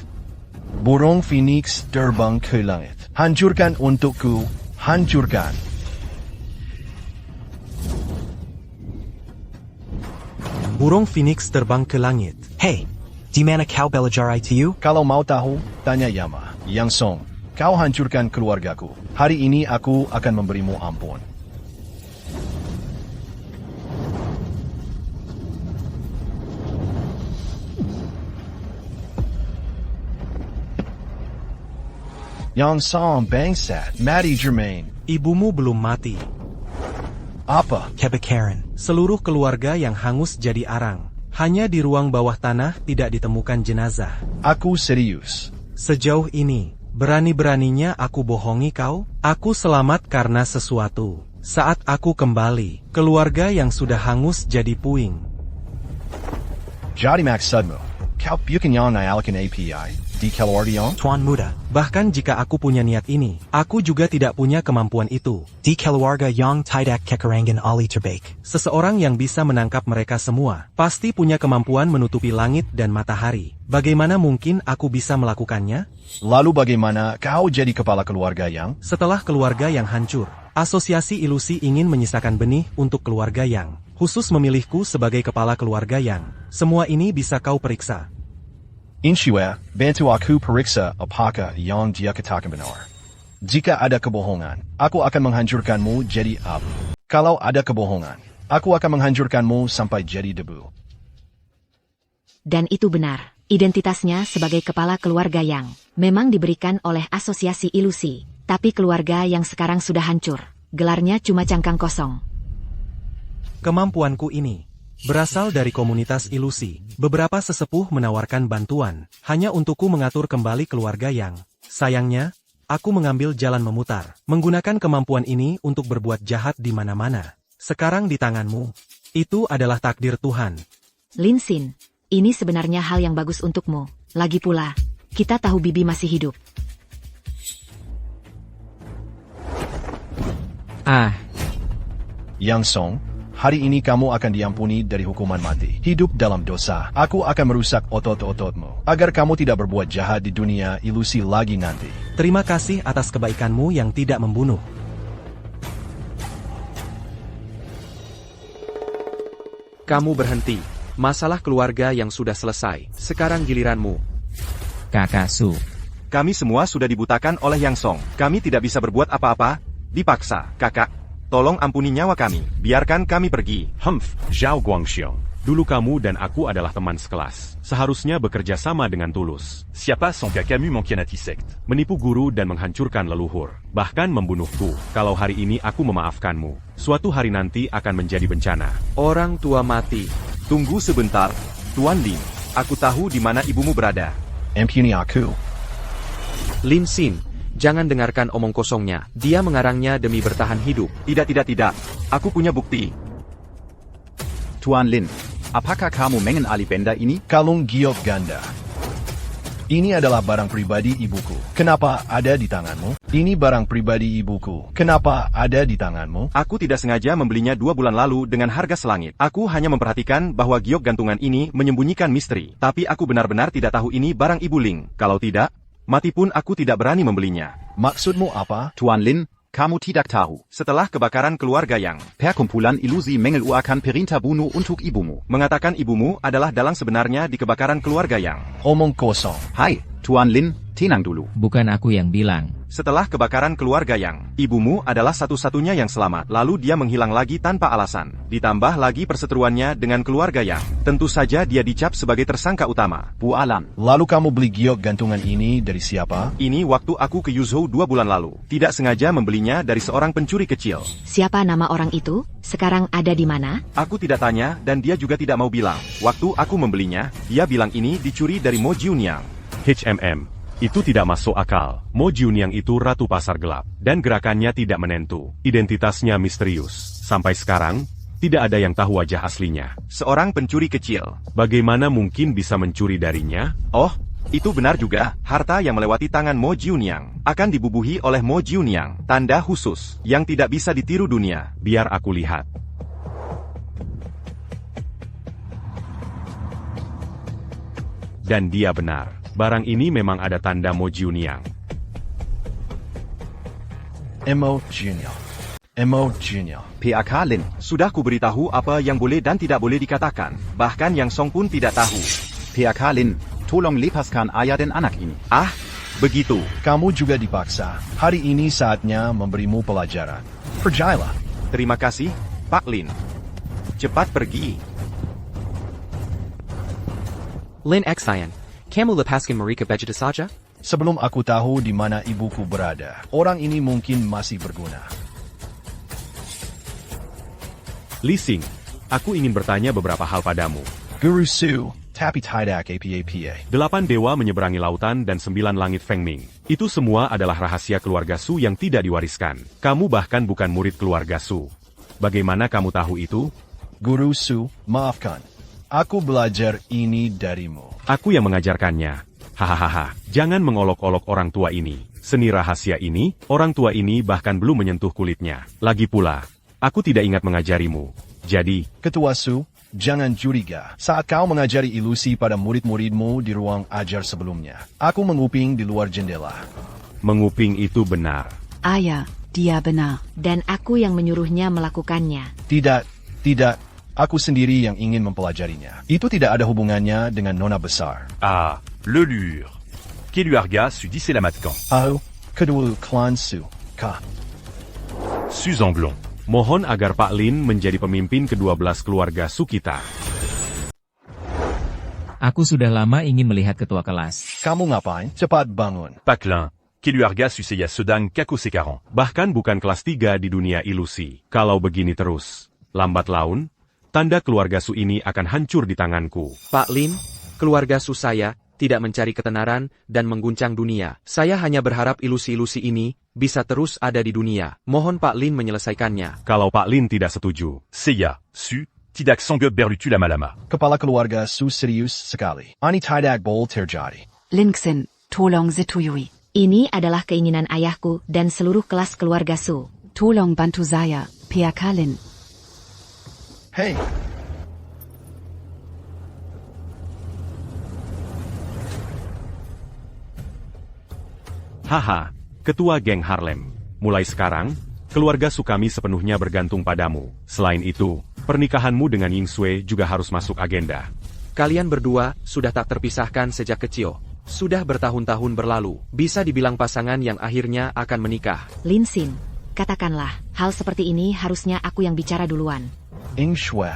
Burung Phoenix terbang ke langit. Hancurkan untukku. Hancurkan. Burung Phoenix terbang ke langit. Hey, di mana kau belajar itu? Kalau mau tahu, tanya Yama. Yang Song, kau hancurkan keluargaku. Hari ini aku akan memberimu ampun. Yang Song bangsat, mati Jermaine. Ibumu belum mati. Apa? Kebakaran. Seluruh keluarga yang hangus jadi arang. Hanya di ruang bawah tanah tidak ditemukan jenazah. Aku serius. Sejauh ini, berani-beraninya aku bohongi kau? Aku selamat karena sesuatu. Saat aku kembali, keluarga yang sudah hangus jadi puing. Jadi maksudmu, kau bukan yang menyalakan API di Keluarga? Tuan Muda. Bahkan jika aku punya niat ini, aku juga tidak punya kemampuan itu. Di Keluarga yang tidak kekurangan ahli terbaik. Seseorang yang bisa menangkap mereka semua, pasti punya kemampuan menutupi langit dan matahari. Bagaimana mungkin aku bisa melakukannya? Lalu bagaimana kau jadi kepala keluarga yang? Setelah keluarga yang hancur, Asosiasi Ilusi ingin menyisakan benih untuk keluarga yang, khusus memilihku sebagai kepala keluarga yang. Semua ini bisa kau periksa. Insya bantu aku periksa apakah yang dia katakan benar. Jika ada kebohongan, aku akan menghancurkanmu jadi abu. Kalau ada kebohongan, aku akan menghancurkanmu sampai jadi debu. Dan itu benar. Identitasnya sebagai kepala keluarga yang memang diberikan oleh Asosiasi Ilusi. Tapi keluarga yang sekarang sudah hancur. Gelarnya cuma cangkang kosong. Kemampuanku ini berasal dari komunitas ilusi. Beberapa sesepuh menawarkan bantuan, hanya untukku mengatur kembali keluarga yang. Sayangnya, aku mengambil jalan memutar, menggunakan kemampuan ini untuk berbuat jahat di mana-mana. Sekarang di tanganmu. Itu adalah takdir Tuhan. Lin Xin, ini sebenarnya hal yang bagus untukmu. Lagi pula, kita tahu Bibi masih hidup. Yang Song, hari ini kamu akan diampuni dari hukuman mati. Hidup dalam dosa. Aku akan merusak otot-ototmu, agar kamu tidak berbuat jahat di dunia ilusi lagi nanti. Terima kasih atas kebaikanmu yang tidak membunuh. Kamu berhenti. Masalah keluarga yang sudah selesai. Sekarang giliranmu. Kakak Su. Kami semua sudah dibutakan oleh Yang Song. Kami tidak bisa berbuat apa-apa. Dipaksa, kakak. Tolong ampuni nyawa kami. Biarkan kami pergi. Zhao Guangxiong. Dulu kamu dan aku adalah teman sekelas. Seharusnya bekerja sama dengan tulus. Siapa son Camus mengkhianati sekt? Menipu guru dan menghancurkan leluhur. Bahkan membunuhku. Kalau hari ini aku memaafkanmu, suatu hari nanti akan menjadi bencana. Orang tua mati. Tunggu sebentar, Tuan Lin. Aku tahu di mana ibumu berada. Ampuni aku. Lin Xin, jangan dengarkan omong kosongnya. Dia mengarangnya demi bertahan hidup. Tidak. Aku punya bukti. Tuan Lin, apakah kamu mengenali benda ini? Kalung giok ganda. Ini adalah barang pribadi ibuku. Kenapa ada di tanganmu? Ini barang pribadi ibuku. Kenapa ada di tanganmu? Aku tidak sengaja membelinya 2 bulan lalu dengan harga selangit. Aku hanya memperhatikan bahwa giok gantungan ini menyembunyikan misteri. Tapi aku benar-benar tidak tahu ini barang Ibu Ling. Kalau tidak, mati pun aku tidak berani membelinya. Maksudmu apa? Tuan Lin, kamu tidak tahu. Setelah kebakaran keluarga yang Perkumpulan ilusi mengeluarkan perintah bunuh untuk ibumu. mengatakan ibumu adalah dalang sebenarnya di kebakaran keluarga yang. Omong kosong. Hai, Tuan Lin, tenang dulu. Bukan aku yang bilang. Setelah kebakaran keluarga yang, ibumu adalah satu-satunya yang selamat. Lalu dia menghilang lagi tanpa alasan. Ditambah lagi perseteruannya dengan keluarga yang. Tentu saja dia dicap sebagai tersangka utama. Bu Alan. Lalu kamu beli giok gantungan ini dari siapa? Ini waktu aku ke Yuzhou 2 bulan lalu. Tidak sengaja membelinya dari seorang pencuri kecil. Siapa nama orang itu? Sekarang ada di mana? Aku tidak tanya dan dia juga tidak mau bilang. Waktu aku membelinya, dia bilang ini dicuri dari Mo Jiuniang. Itu tidak masuk akal. Mo Jiuniang itu ratu pasar gelap, dan gerakannya tidak menentu. Identitasnya misterius. Sampai sekarang, tidak ada yang tahu wajah aslinya. Seorang pencuri kecil. Bagaimana mungkin bisa mencuri darinya? Oh, itu benar juga. Harta yang melewati tangan Mo Jiuniang akan dibubuhi oleh Mo Jiuniang. Tanda khusus yang tidak bisa ditiru dunia. Biar aku lihat. Dan dia benar. Barang ini memang ada tanda Mo Jiuniang. Mo Jiuniang. PAK Lin. Sudah kuberitahu apa yang boleh dan tidak boleh dikatakan. Bahkan Yang Song pun tidak tahu. PAK Lin, tolong lepaskan ayah dan anak ini. Ah, begitu. Kamu juga dipaksa. Hari ini saatnya memberimu pelajaran. Percayalah. Terima kasih, Pak Lin. Cepat pergi. Lin Xian, kamu lepaskan mereka begitu saja? Sebelum aku tahu di mana ibuku berada, orang ini mungkin masih berguna. Li Xing, aku ingin bertanya beberapa hal padamu. Guru Su, tapi tidak apa-apa. 8 dewa menyeberangi lautan dan 9 langit Feng Ming. Itu semua adalah rahasia keluarga Su yang tidak diwariskan. Kamu bahkan bukan murid keluarga Su. Bagaimana kamu tahu itu? Guru Su, maafkan. Aku belajar ini darimu. Aku yang mengajarkannya. Hahaha, jangan mengolok-olok orang tua ini. Seni rahasia ini, orang tua ini bahkan belum menyentuh kulitnya. Lagi pula, aku tidak ingat mengajarimu. Jadi, Ketua Su, jangan curiga saat kau mengajari ilusi pada murid-muridmu di ruang ajar sebelumnya. Aku menguping di luar jendela. menguping itu benar. Ayah, dia benar. Dan aku yang menyuruhnya melakukannya. Tidak. Aku sendiri yang ingin mempelajarinya. Itu tidak ada hubungannya dengan nona besar. Ah, le lure. Keluarga Su diselamatkan. Kedua klan Su, kah? Su Zanglong. Mohon agar Pak Lin menjadi pemimpin ke-12 keluarga Su kita. Aku sudah lama ingin melihat ketua kelas. Kamu ngapain? Cepat bangun. Paklin. Keluarga Su Seya sedang kaku sekarang. Bahkan bukan kelas 3 di dunia ilusi. Kalau begini terus, lambat laun, tanda keluarga Su ini akan hancur di tanganku. Pak Lin, keluarga Su saya tidak mencari ketenaran dan mengguncang dunia. Saya hanya berharap ilusi-ilusi ini bisa terus ada di dunia. Mohon Pak Lin menyelesaikannya. Kalau Pak Lin tidak setuju, Seya, Su, tidak sanggup berlucu lama-lama. Kepala keluarga Su serius sekali. Ani tidak boleh terjadi. Linksin, tolong zetuyui. Ini adalah keinginan ayahku dan seluruh kelas keluarga Su. Tolong bantu saya, Pia Kalin. Hei, haha, ketua geng Harlem. Mulai sekarang, keluarga Su kami sepenuhnya bergantung padamu. Selain itu, pernikahanmu dengan Ying Sui juga harus masuk agenda. Kalian berdua sudah tak terpisahkan sejak kecil. Sudah bertahun-tahun berlalu. Bisa dibilang pasangan yang akhirnya akan menikah. Lin Xin, katakanlah, hal seperti ini harusnya aku yang bicara duluan. Ying Sui.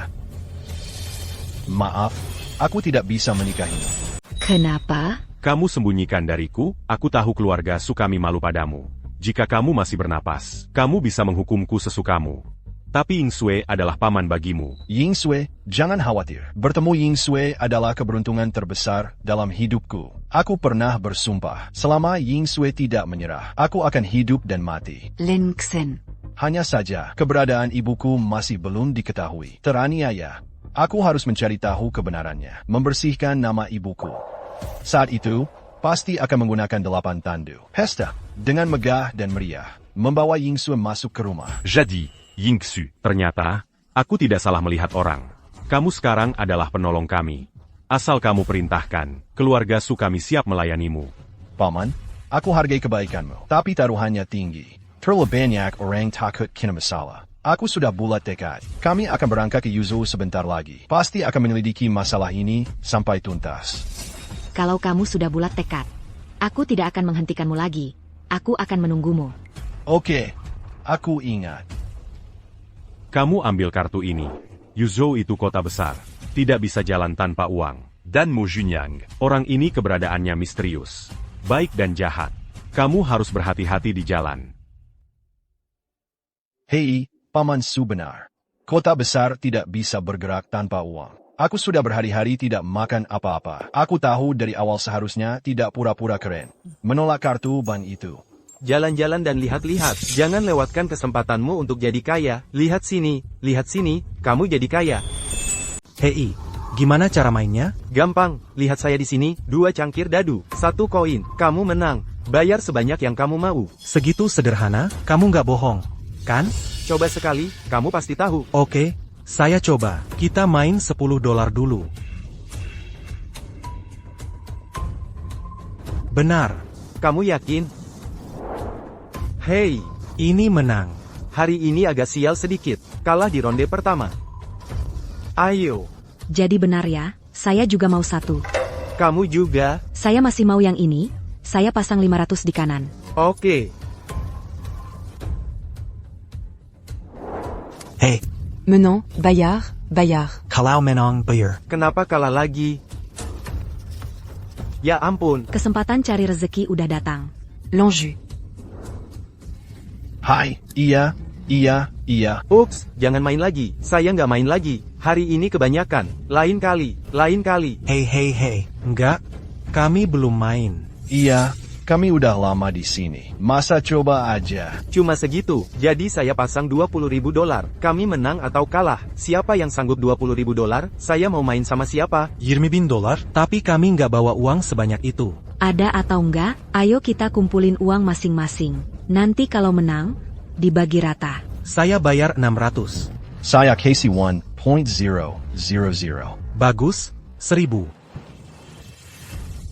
Maaf, aku tidak bisa menikahimu. Kenapa? Kamu sembunyikan dariku, aku tahu keluarga Su kami malu padamu. Jika kamu masih bernapas, kamu bisa menghukumku sesukamu. Tapi Ying Sui adalah paman bagimu. Ying Sui, jangan khawatir. Bertemu Ying Sui adalah keberuntungan terbesar dalam hidupku. Aku pernah bersumpah, selama Ying Sui tidak menyerah, aku akan hidup dan mati. Linksin. Hanya saja, keberadaan ibuku masih belum diketahui. Teraniaya. Aku harus mencari tahu kebenarannya, membersihkan nama ibuku. Saat itu, pasti akan menggunakan 8 tandu. Pesta, dengan megah dan meriah, membawa Ying Sui masuk ke rumah. Jadi, Ying Su. Ternyata, aku tidak salah melihat orang. Kamu sekarang adalah penolong kami. Asal kamu perintahkan, keluarga Su kami siap melayanimu. Paman, aku hargai kebaikanmu, tapi taruhannya tinggi. Terlalu banyak orang takut kena masalah. Aku sudah bulat tekad. Kami akan berangkat ke Yuzhou sebentar lagi. Pasti akan menyelidiki masalah ini sampai tuntas. Kalau kamu sudah bulat tekad, aku tidak akan menghentikanmu lagi. Aku akan menunggumu. Oke, aku ingat. Kamu ambil kartu ini. Yuzhou itu kota besar. Tidak bisa jalan tanpa uang. Dan Mo Junyang. Orang ini keberadaannya misterius. Baik dan jahat. Kamu harus berhati-hati di jalan. Hei, Paman Su benar. Kota besar tidak bisa bergerak tanpa uang. Aku sudah berhari-hari tidak makan apa-apa. Aku tahu dari awal seharusnya tidak pura-pura keren. Menolak kartu bank itu. Jalan-jalan dan lihat-lihat. Jangan lewatkan kesempatanmu untuk jadi kaya. Lihat sini, kamu jadi kaya. Hei, gimana cara mainnya? Gampang, lihat saya di sini, 2 cangkir dadu, 1 koin, kamu menang. Bayar sebanyak yang kamu mau. Segitu sederhana, kamu nggak bohong, kan? Coba sekali, kamu pasti tahu. Oke, saya coba. Kita main $10 dulu. Benar. Kamu yakin? Hei, ini menang. Hari ini agak sial sedikit, kalah di ronde pertama. Ayo. Jadi benar ya, saya juga mau 1. Kamu juga? Saya masih mau yang ini, saya pasang 500 di kanan. Oke. Hei. Menang, bayar. Kalau menang, bayar. Kenapa kalah lagi? Ya ampun. Kesempatan cari rezeki udah datang. L'enjeu. Hai, iya, Iya. Ups, jangan main lagi. Saya nggak main lagi. Hari ini kebanyakan. Lain kali. Hei. Enggak, kami belum main. Iya, kami udah lama di sini. Masa coba aja. Cuma segitu, jadi saya pasang $20.000. Kami menang atau kalah. Siapa yang sanggup $20.000? Saya mau main sama siapa? $20.000, tapi kami nggak bawa uang sebanyak itu. Ada atau enggak, ayo kita kumpulin uang masing-masing. Nanti kalau menang, dibagi rata. Saya bayar 600. Saya kasih 1.000. Bagus, 1.000.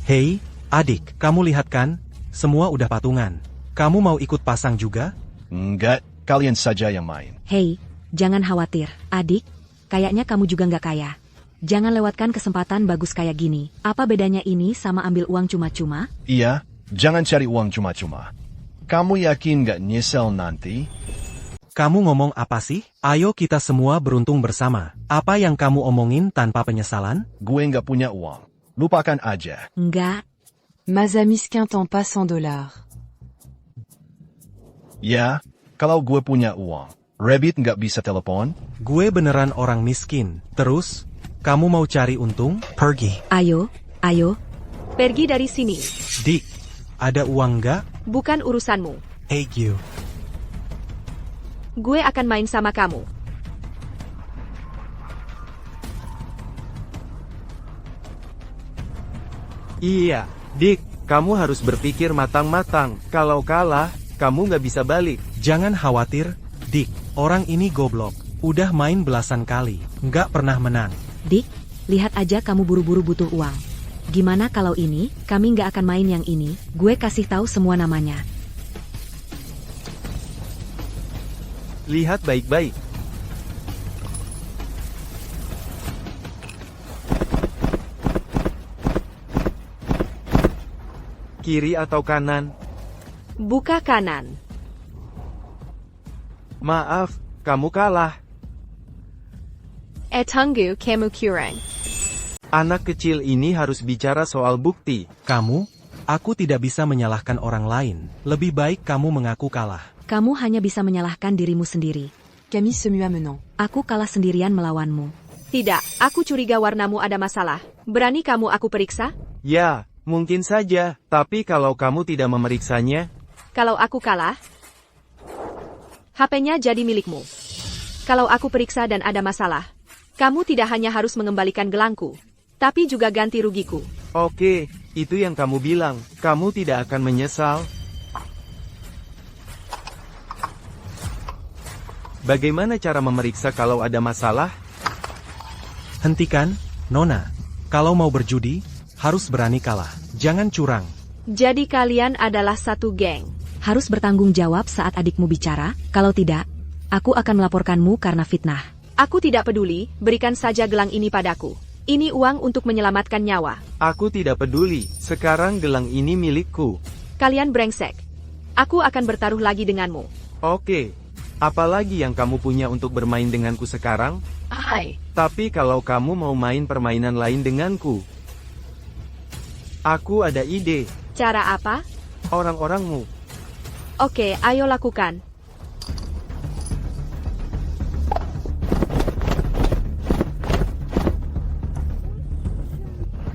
Hei, adik, kamu lihat kan? Semua udah patungan. Kamu mau ikut pasang juga? Enggak, kalian saja yang main. Hei, jangan khawatir. Adik, kayaknya kamu juga nggak kaya. Jangan lewatkan kesempatan bagus kayak gini. Apa bedanya ini sama ambil uang cuma-cuma? Iya, jangan cari uang cuma-cuma. Kamu yakin nggak nyesel nanti? Kamu ngomong apa sih? Ayo kita semua beruntung bersama. Apa yang kamu omongin tanpa penyesalan? Gue nggak punya uang. Lupakan aja. Enggak. Maza miskin ton pas $100. Ya, kalau gue punya uang. Rabbit nggak bisa telepon? Gue beneran orang miskin. Terus, kamu mau cari untung? Pergi. Ayo. Pergi dari sini. Dik, ada uang nggak? Bukan urusanmu. Hey you. Gue akan main sama kamu. Iya, Dick, kamu harus berpikir matang-matang. Kalau kalah, kamu nggak bisa balik. Jangan khawatir, Dick. Orang ini goblok. Udah main belasan kali. Nggak pernah menang. Dick, lihat aja kamu buru-buru butuh uang. Gimana kalau ini, kami nggak akan main yang ini, gue kasih tahu semua namanya. Lihat baik-baik. Kiri atau kanan? Buka kanan. Maaf, kamu kalah. Etanggu kamu kurang. Anak kecil ini harus bicara soal bukti. Kamu? Aku tidak bisa menyalahkan orang lain. Lebih baik kamu mengaku kalah. Kamu hanya bisa menyalahkan dirimu sendiri. Camille se mua menant. Aku kalah sendirian melawanmu. Tidak, aku curiga warnamu ada masalah. Berani kamu aku periksa? Ya, mungkin saja. Tapi kalau kamu tidak memeriksanya, Kalau aku kalah, HP-nya jadi milikmu. Kalau aku periksa dan ada masalah, kamu tidak hanya harus mengembalikan gelangku, tapi juga ganti rugiku. oke, itu yang kamu bilang. Kamu tidak akan menyesal. Bagaimana cara memeriksa kalau ada masalah? Hentikan, Nona. Kalau mau berjudi, harus berani kalah. Jangan curang. Jadi kalian adalah satu geng. Harus bertanggung jawab saat adikmu bicara, kalau tidak, aku akan melaporkanmu karena fitnah. Aku tidak peduli, berikan saja gelang ini padaku. Ini uang untuk menyelamatkan nyawa. Aku tidak peduli. Sekarang gelang ini milikku. Kalian brengsek. Aku akan bertaruh lagi denganmu. Oke. Apalagi yang kamu punya untuk bermain denganku sekarang? Hai. Tapi kalau kamu mau main permainan lain denganku, aku ada ide. Cara apa? Orang-orangmu. Oke, ayo lakukan.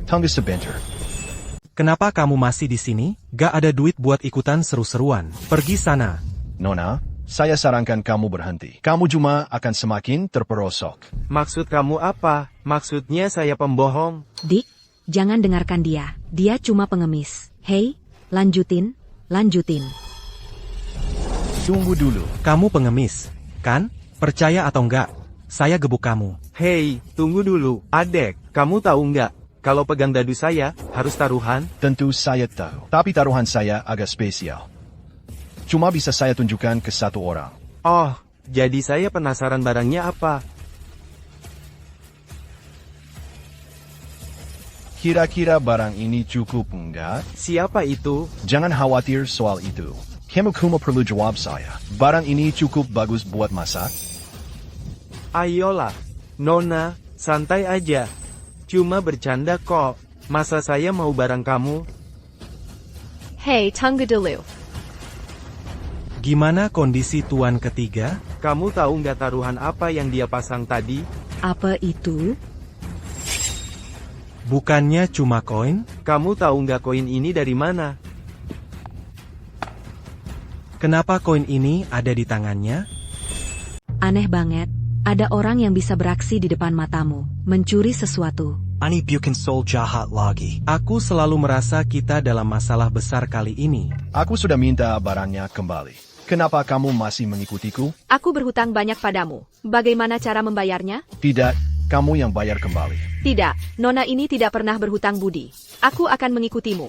Tunggu sebentar. Kenapa kamu masih di sini? Gak ada duit buat ikutan seru-seruan. Pergi sana. Nona, saya sarankan kamu berhenti. Kamu cuma akan semakin terperosok. Maksud kamu apa? Maksudnya saya pembohong? Dick, jangan dengarkan dia. Dia cuma pengemis. Hei, lanjutin. Tunggu dulu. Kamu pengemis, kan? Percaya atau enggak? Saya gebuk kamu. Hei, tunggu dulu. Adek, kamu tahu nggak? Kalau pegang dadu saya, harus taruhan? Tentu saya tahu. Tapi taruhan saya agak spesial. Cuma bisa saya tunjukkan ke satu orang. Oh, jadi saya penasaran barangnya apa? Kira-kira barang ini cukup enggak? Siapa itu? Jangan khawatir soal itu. Kamu cuma perlu jawab saya. Barang ini cukup bagus buat masak? Ayolah, Nona, santai aja. Cuma bercanda kok. Masa saya mau barang kamu? Hei, tunggu dulu. Gimana kondisi tuan ketiga? Kamu tahu nggak taruhan apa yang dia pasang tadi? Apa itu? Bukannya cuma koin? Kamu tahu nggak koin ini dari mana? Kenapa koin ini ada di tangannya? Aneh banget. Ada orang yang bisa beraksi di depan matamu, mencuri sesuatu. Ani bukan sol jahat lagi. Aku selalu merasa kita dalam masalah besar kali ini. Aku sudah minta barangnya kembali. Kenapa kamu masih mengikutiku? Aku berhutang banyak padamu. Bagaimana cara membayarnya? Tidak, kamu yang bayar kembali. Tidak, Nona ini tidak pernah berhutang budi. Aku akan mengikutimu.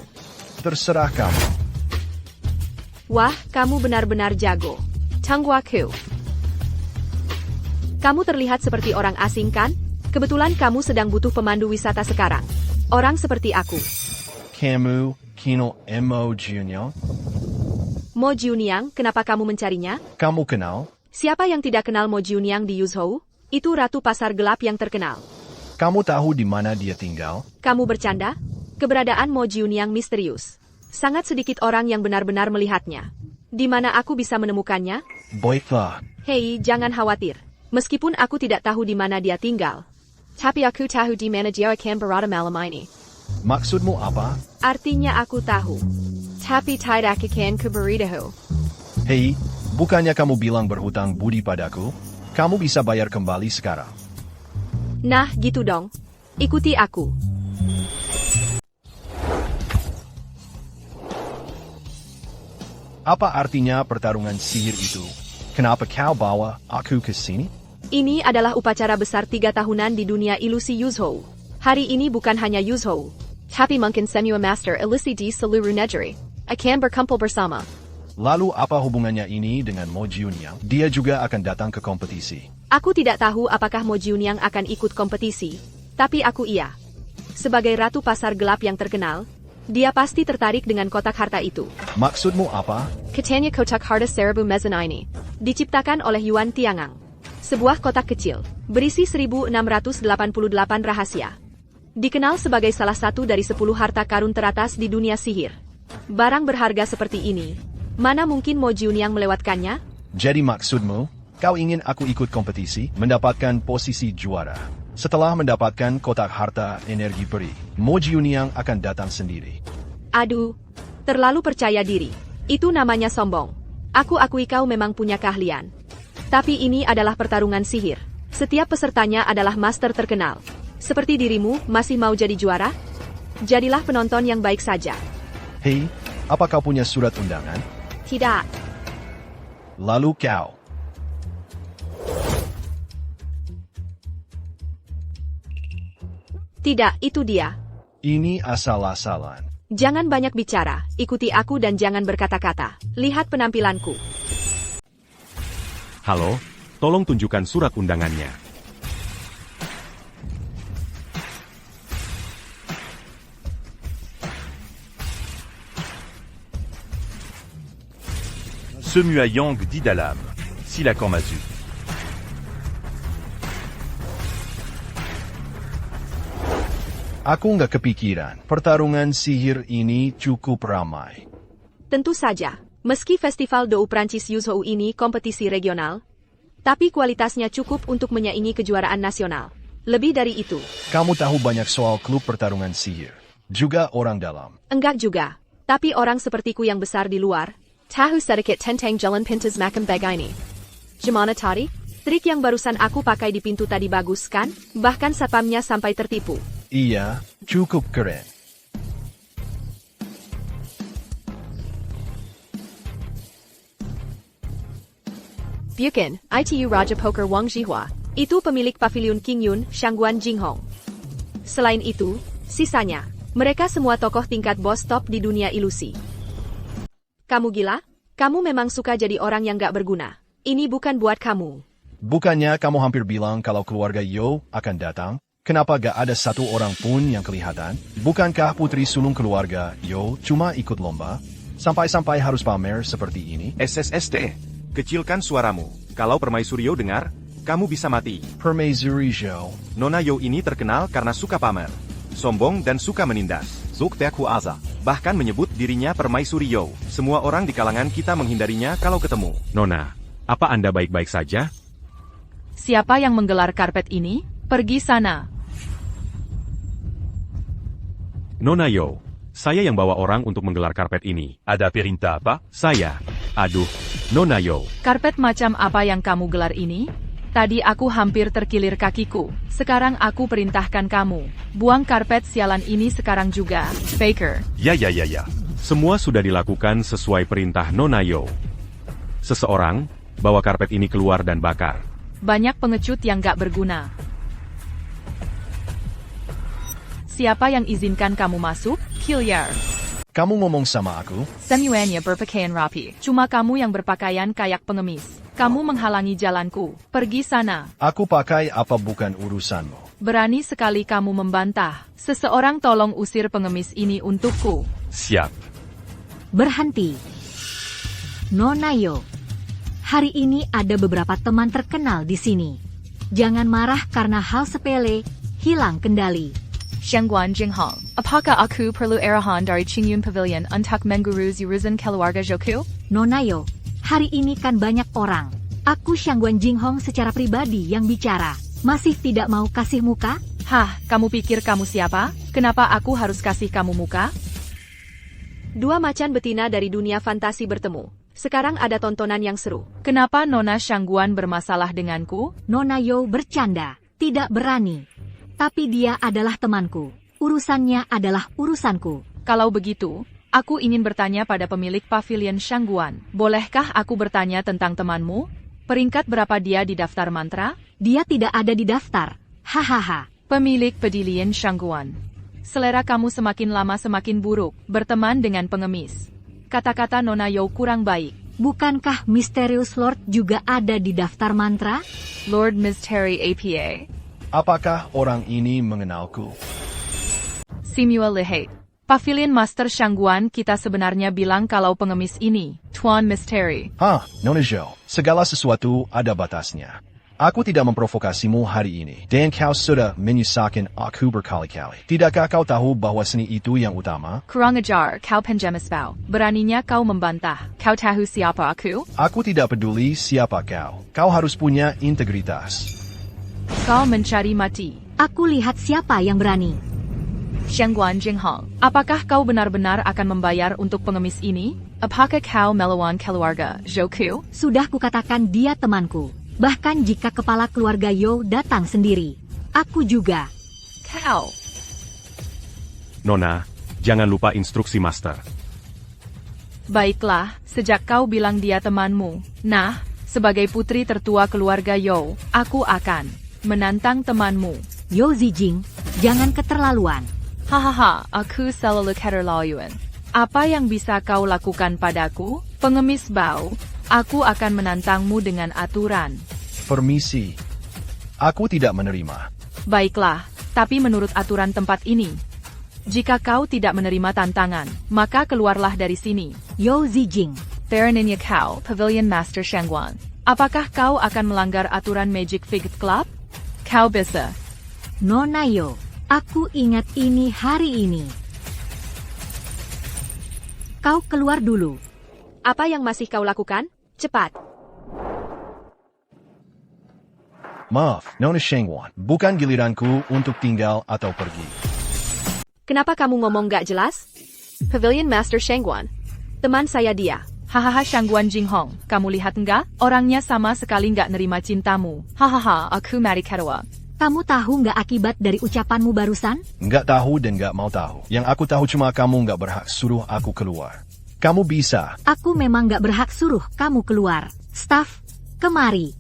Terserah kamu. Wah, kamu benar-benar jago. Tangguaku. Kamu terlihat seperti orang asing kan? Kebetulan kamu sedang butuh pemandu wisata sekarang. Orang seperti aku. Kamu, Kino Mo Junior. Mo Juniang, kenapa kamu mencarinya? Kamu kenal? Siapa yang tidak kenal Mo Juniang di Yuzhou? Itu ratu pasar gelap yang terkenal. Kamu tahu di mana dia tinggal? Kamu bercanda? Keberadaan Mo Juniang misterius. Sangat sedikit orang yang benar-benar melihatnya. Di mana aku bisa menemukannya? Baiklah. Hei, jangan khawatir. Meskipun aku tidak tahu di mana dia tinggal. Tapi aku tahu di mana dia akan berada malam ini. Maksudmu apa? Artinya aku tahu. Tapi tidak akan kuberitahu. Hei, bukannya kamu bilang berhutang budi padaku? Kamu bisa bayar kembali sekarang. Nah, gitu dong. Ikuti aku. Apa artinya pertarungan sihir itu? Kenapa kau bawa aku ke sini? Ini adalah upacara besar 3 tahunan di dunia ilusi Yuzhou. Hari ini bukan hanya Yuzhou, tapi mungkin semua master ilusi di seluruh negeri akan berkumpul bersama. Lalu apa hubungannya ini dengan Mo Juniang? Dia juga akan datang ke kompetisi. Aku tidak tahu apakah Mo Juniang akan ikut kompetisi, tapi aku iya. Sebagai ratu pasar gelap yang terkenal, dia pasti tertarik dengan kotak harta itu. Maksudmu apa? Katanya kotak harta seribu mezen ini diciptakan oleh Yuan Tiangang. Sebuah kotak kecil, berisi 1688 rahasia. Dikenal sebagai salah satu dari 10 harta karun teratas di dunia sihir. Barang berharga seperti ini, mana mungkin Mo Juniang melewatkannya? Jadi maksudmu, kau ingin aku ikut kompetisi, mendapatkan posisi juara. Setelah mendapatkan kotak harta energi peri, Mo Juniang akan datang sendiri. Aduh, terlalu percaya diri. Itu namanya sombong. Aku akui kau memang punya keahlian. Tapi ini adalah pertarungan sihir. Setiap pesertanya adalah master terkenal. Seperti dirimu, masih mau jadi juara? Jadilah penonton yang baik saja. Hei, apa kau punya surat undangan? Tidak. Lalu kau. Tidak, itu dia. Ini asal-asalan. Jangan banyak bicara, ikuti aku dan jangan berkata-kata. Lihat penampilanku. Halo, tolong tunjukkan surat undangannya. Semua Yang di dalam. Silakan maju. Aku nggak kepikiran, pertarungan sihir ini cukup ramai. Tentu saja, meski Festival Dou Prancis Yuzhou ini kompetisi regional, tapi kualitasnya cukup untuk menyaingi kejuaraan nasional. Lebih dari itu. Kamu tahu banyak soal klub pertarungan sihir. Juga orang dalam. Enggak juga, tapi orang sepertiku yang besar di luar, tahu sedikit tentang jalan pintas macam begini. Gimana tadi? Trik yang barusan aku pakai di pintu tadi bagus kan? Bahkan satpamnya sampai tertipu. Iya, cukup keren. Bukan, itu Raja Poker Wang Jihua. Itu pemilik pavilion King Yun, Shangguan Jinghong. Selain itu, sisanya, mereka semua tokoh tingkat bos top di dunia ilusi. Kamu gila? Kamu memang suka jadi orang yang gak berguna. Ini bukan buat kamu. Bukannya kamu hampir bilang kalau keluarga Yo akan datang? Kenapa gak ada satu orang pun yang kelihatan? Bukankah putri sulung keluarga Yo cuma ikut lomba? Sampai-sampai harus pamer seperti ini? SSST, kecilkan suaramu. Kalau Permaisuri Yo dengar, kamu bisa mati. Permaisuri Yo. Nona Yo ini terkenal karena suka pamer, sombong dan suka menindas. Zukteku Aza. Bahkan menyebut dirinya Permaisuri Yo. Semua orang di kalangan kita menghindarinya kalau ketemu. Nona, Apa Anda baik-baik saja? Siapa yang menggelar karpet ini? Pergi sana. Nona Yo, saya yang bawa orang untuk menggelar karpet ini. Ada perintah apa? Saya. Aduh, Nona Yo. Karpet macam apa yang kamu gelar ini? Tadi aku hampir terkilir kakiku. Sekarang aku perintahkan kamu. Buang karpet sialan ini sekarang juga. Baker. Ya. Semua sudah dilakukan sesuai perintah Nona Yo. Seseorang, bawa karpet ini keluar dan bakar. Banyak pengecut yang gak berguna. Siapa yang izinkan kamu masuk? Hilliard. Kamu ngomong sama aku? Semuanya berpakaian rapi. Cuma kamu yang berpakaian kayak pengemis. Kamu menghalangi jalanku. Pergi sana. Aku pakai apa bukan urusanmu. Berani sekali kamu membantah. Seseorang tolong usir pengemis ini untukku. Siap. Berhenti. Nona Yo, hari ini ada beberapa teman terkenal di sini. Jangan marah karena hal sepele, hilang kendali. Shengguan Jinghong, apakah aku perlu arahan dari Qingyun Pavilion untuk mengurus urusan keluarga Joku? Nona Yo, hari ini kan banyak orang. Aku Shengguan Jinghong secara pribadi yang bicara. Masih tidak mau kasih muka? Hah, kamu pikir kamu siapa? Kenapa aku harus kasih kamu muka? Dua macan betina dari dunia fantasi bertemu. Sekarang ada tontonan yang seru. Kenapa Nona Shangguan bermasalah denganku? Nona Yo bercanda, tidak berani. Tapi dia adalah temanku. Urusannya adalah urusanku. Kalau begitu, aku ingin bertanya pada pemilik pavilion Shangguan. Bolehkah aku bertanya tentang temanmu? Peringkat berapa dia di daftar mantra? Dia tidak ada di daftar. Hahaha. Pemilik pavilion Shangguan. Selera kamu semakin lama semakin buruk, berteman dengan pengemis. Kata-kata Nona Yo kurang baik. Bukankah Mysterious Lord juga ada di daftar mantra? Lord Mystery APA. Apakah orang ini mengenalku? Simua lihat. Pavilion Master Shangguan kita sebenarnya bilang kalau pengemis ini, Tuan Mystery. Nona Jo, segala sesuatu ada batasnya. Aku tidak memprovokasimu hari ini, dan kau sudah menyusahkan aku berkali-kali. Tidakkah kau tahu bahwa seni itu yang utama? Kurang ajar, kau penjamas bau. Beraninya kau membantah. Kau tahu siapa aku? Aku tidak peduli siapa kau. Kau harus punya integritas. Kau mencari mati. Aku lihat siapa yang berani. Shengguan Jinghong, apakah kau benar-benar akan membayar untuk pengemis ini? Apakah kau melawan keluarga Joku? Sudah kukatakan dia temanku. Bahkan jika kepala keluarga Yo datang sendiri. Aku juga. Kau. Nona, jangan lupa instruksi master. Baiklah, sejak kau bilang dia temanmu. Nah, sebagai putri tertua keluarga Yo, aku akan menantang temanmu. Yo Zijing, jangan keterlaluan. Hahaha, aku selalu keterlaluan. Apa yang bisa kau lakukan padaku? Pengemis bau, aku akan menantangmu dengan aturan. Permisi. Aku tidak menerima. Baiklah, tapi menurut aturan tempat ini, jika kau tidak menerima tantangan, maka keluarlah dari sini. Yo Zijing. Teraninya kau, Pavilion Master Shangguan. Apakah kau akan melanggar aturan Magic Fig Club? Kau bisa. Nona Yo, aku ingat ini hari ini. Kau keluar dulu. Apa yang masih kau lakukan? Cepat. Maaf, Nona Shangguan, bukan giliranku untuk tinggal atau pergi. Kenapa kamu ngomong gak jelas? Pavilion Master Shangguan. Teman saya dia. Hahaha Shangguan Jinghong, kamu lihat enggak? Orangnya sama sekali nggak nerima cintamu. Hahaha, aku mari ketawa. Kamu tahu nggak akibat dari ucapanmu barusan? Nggak tahu dan nggak mau tahu. Yang aku tahu cuma kamu nggak berhak suruh aku keluar. Kamu bisa. Aku memang nggak berhak suruh kamu keluar. Staff, kemari.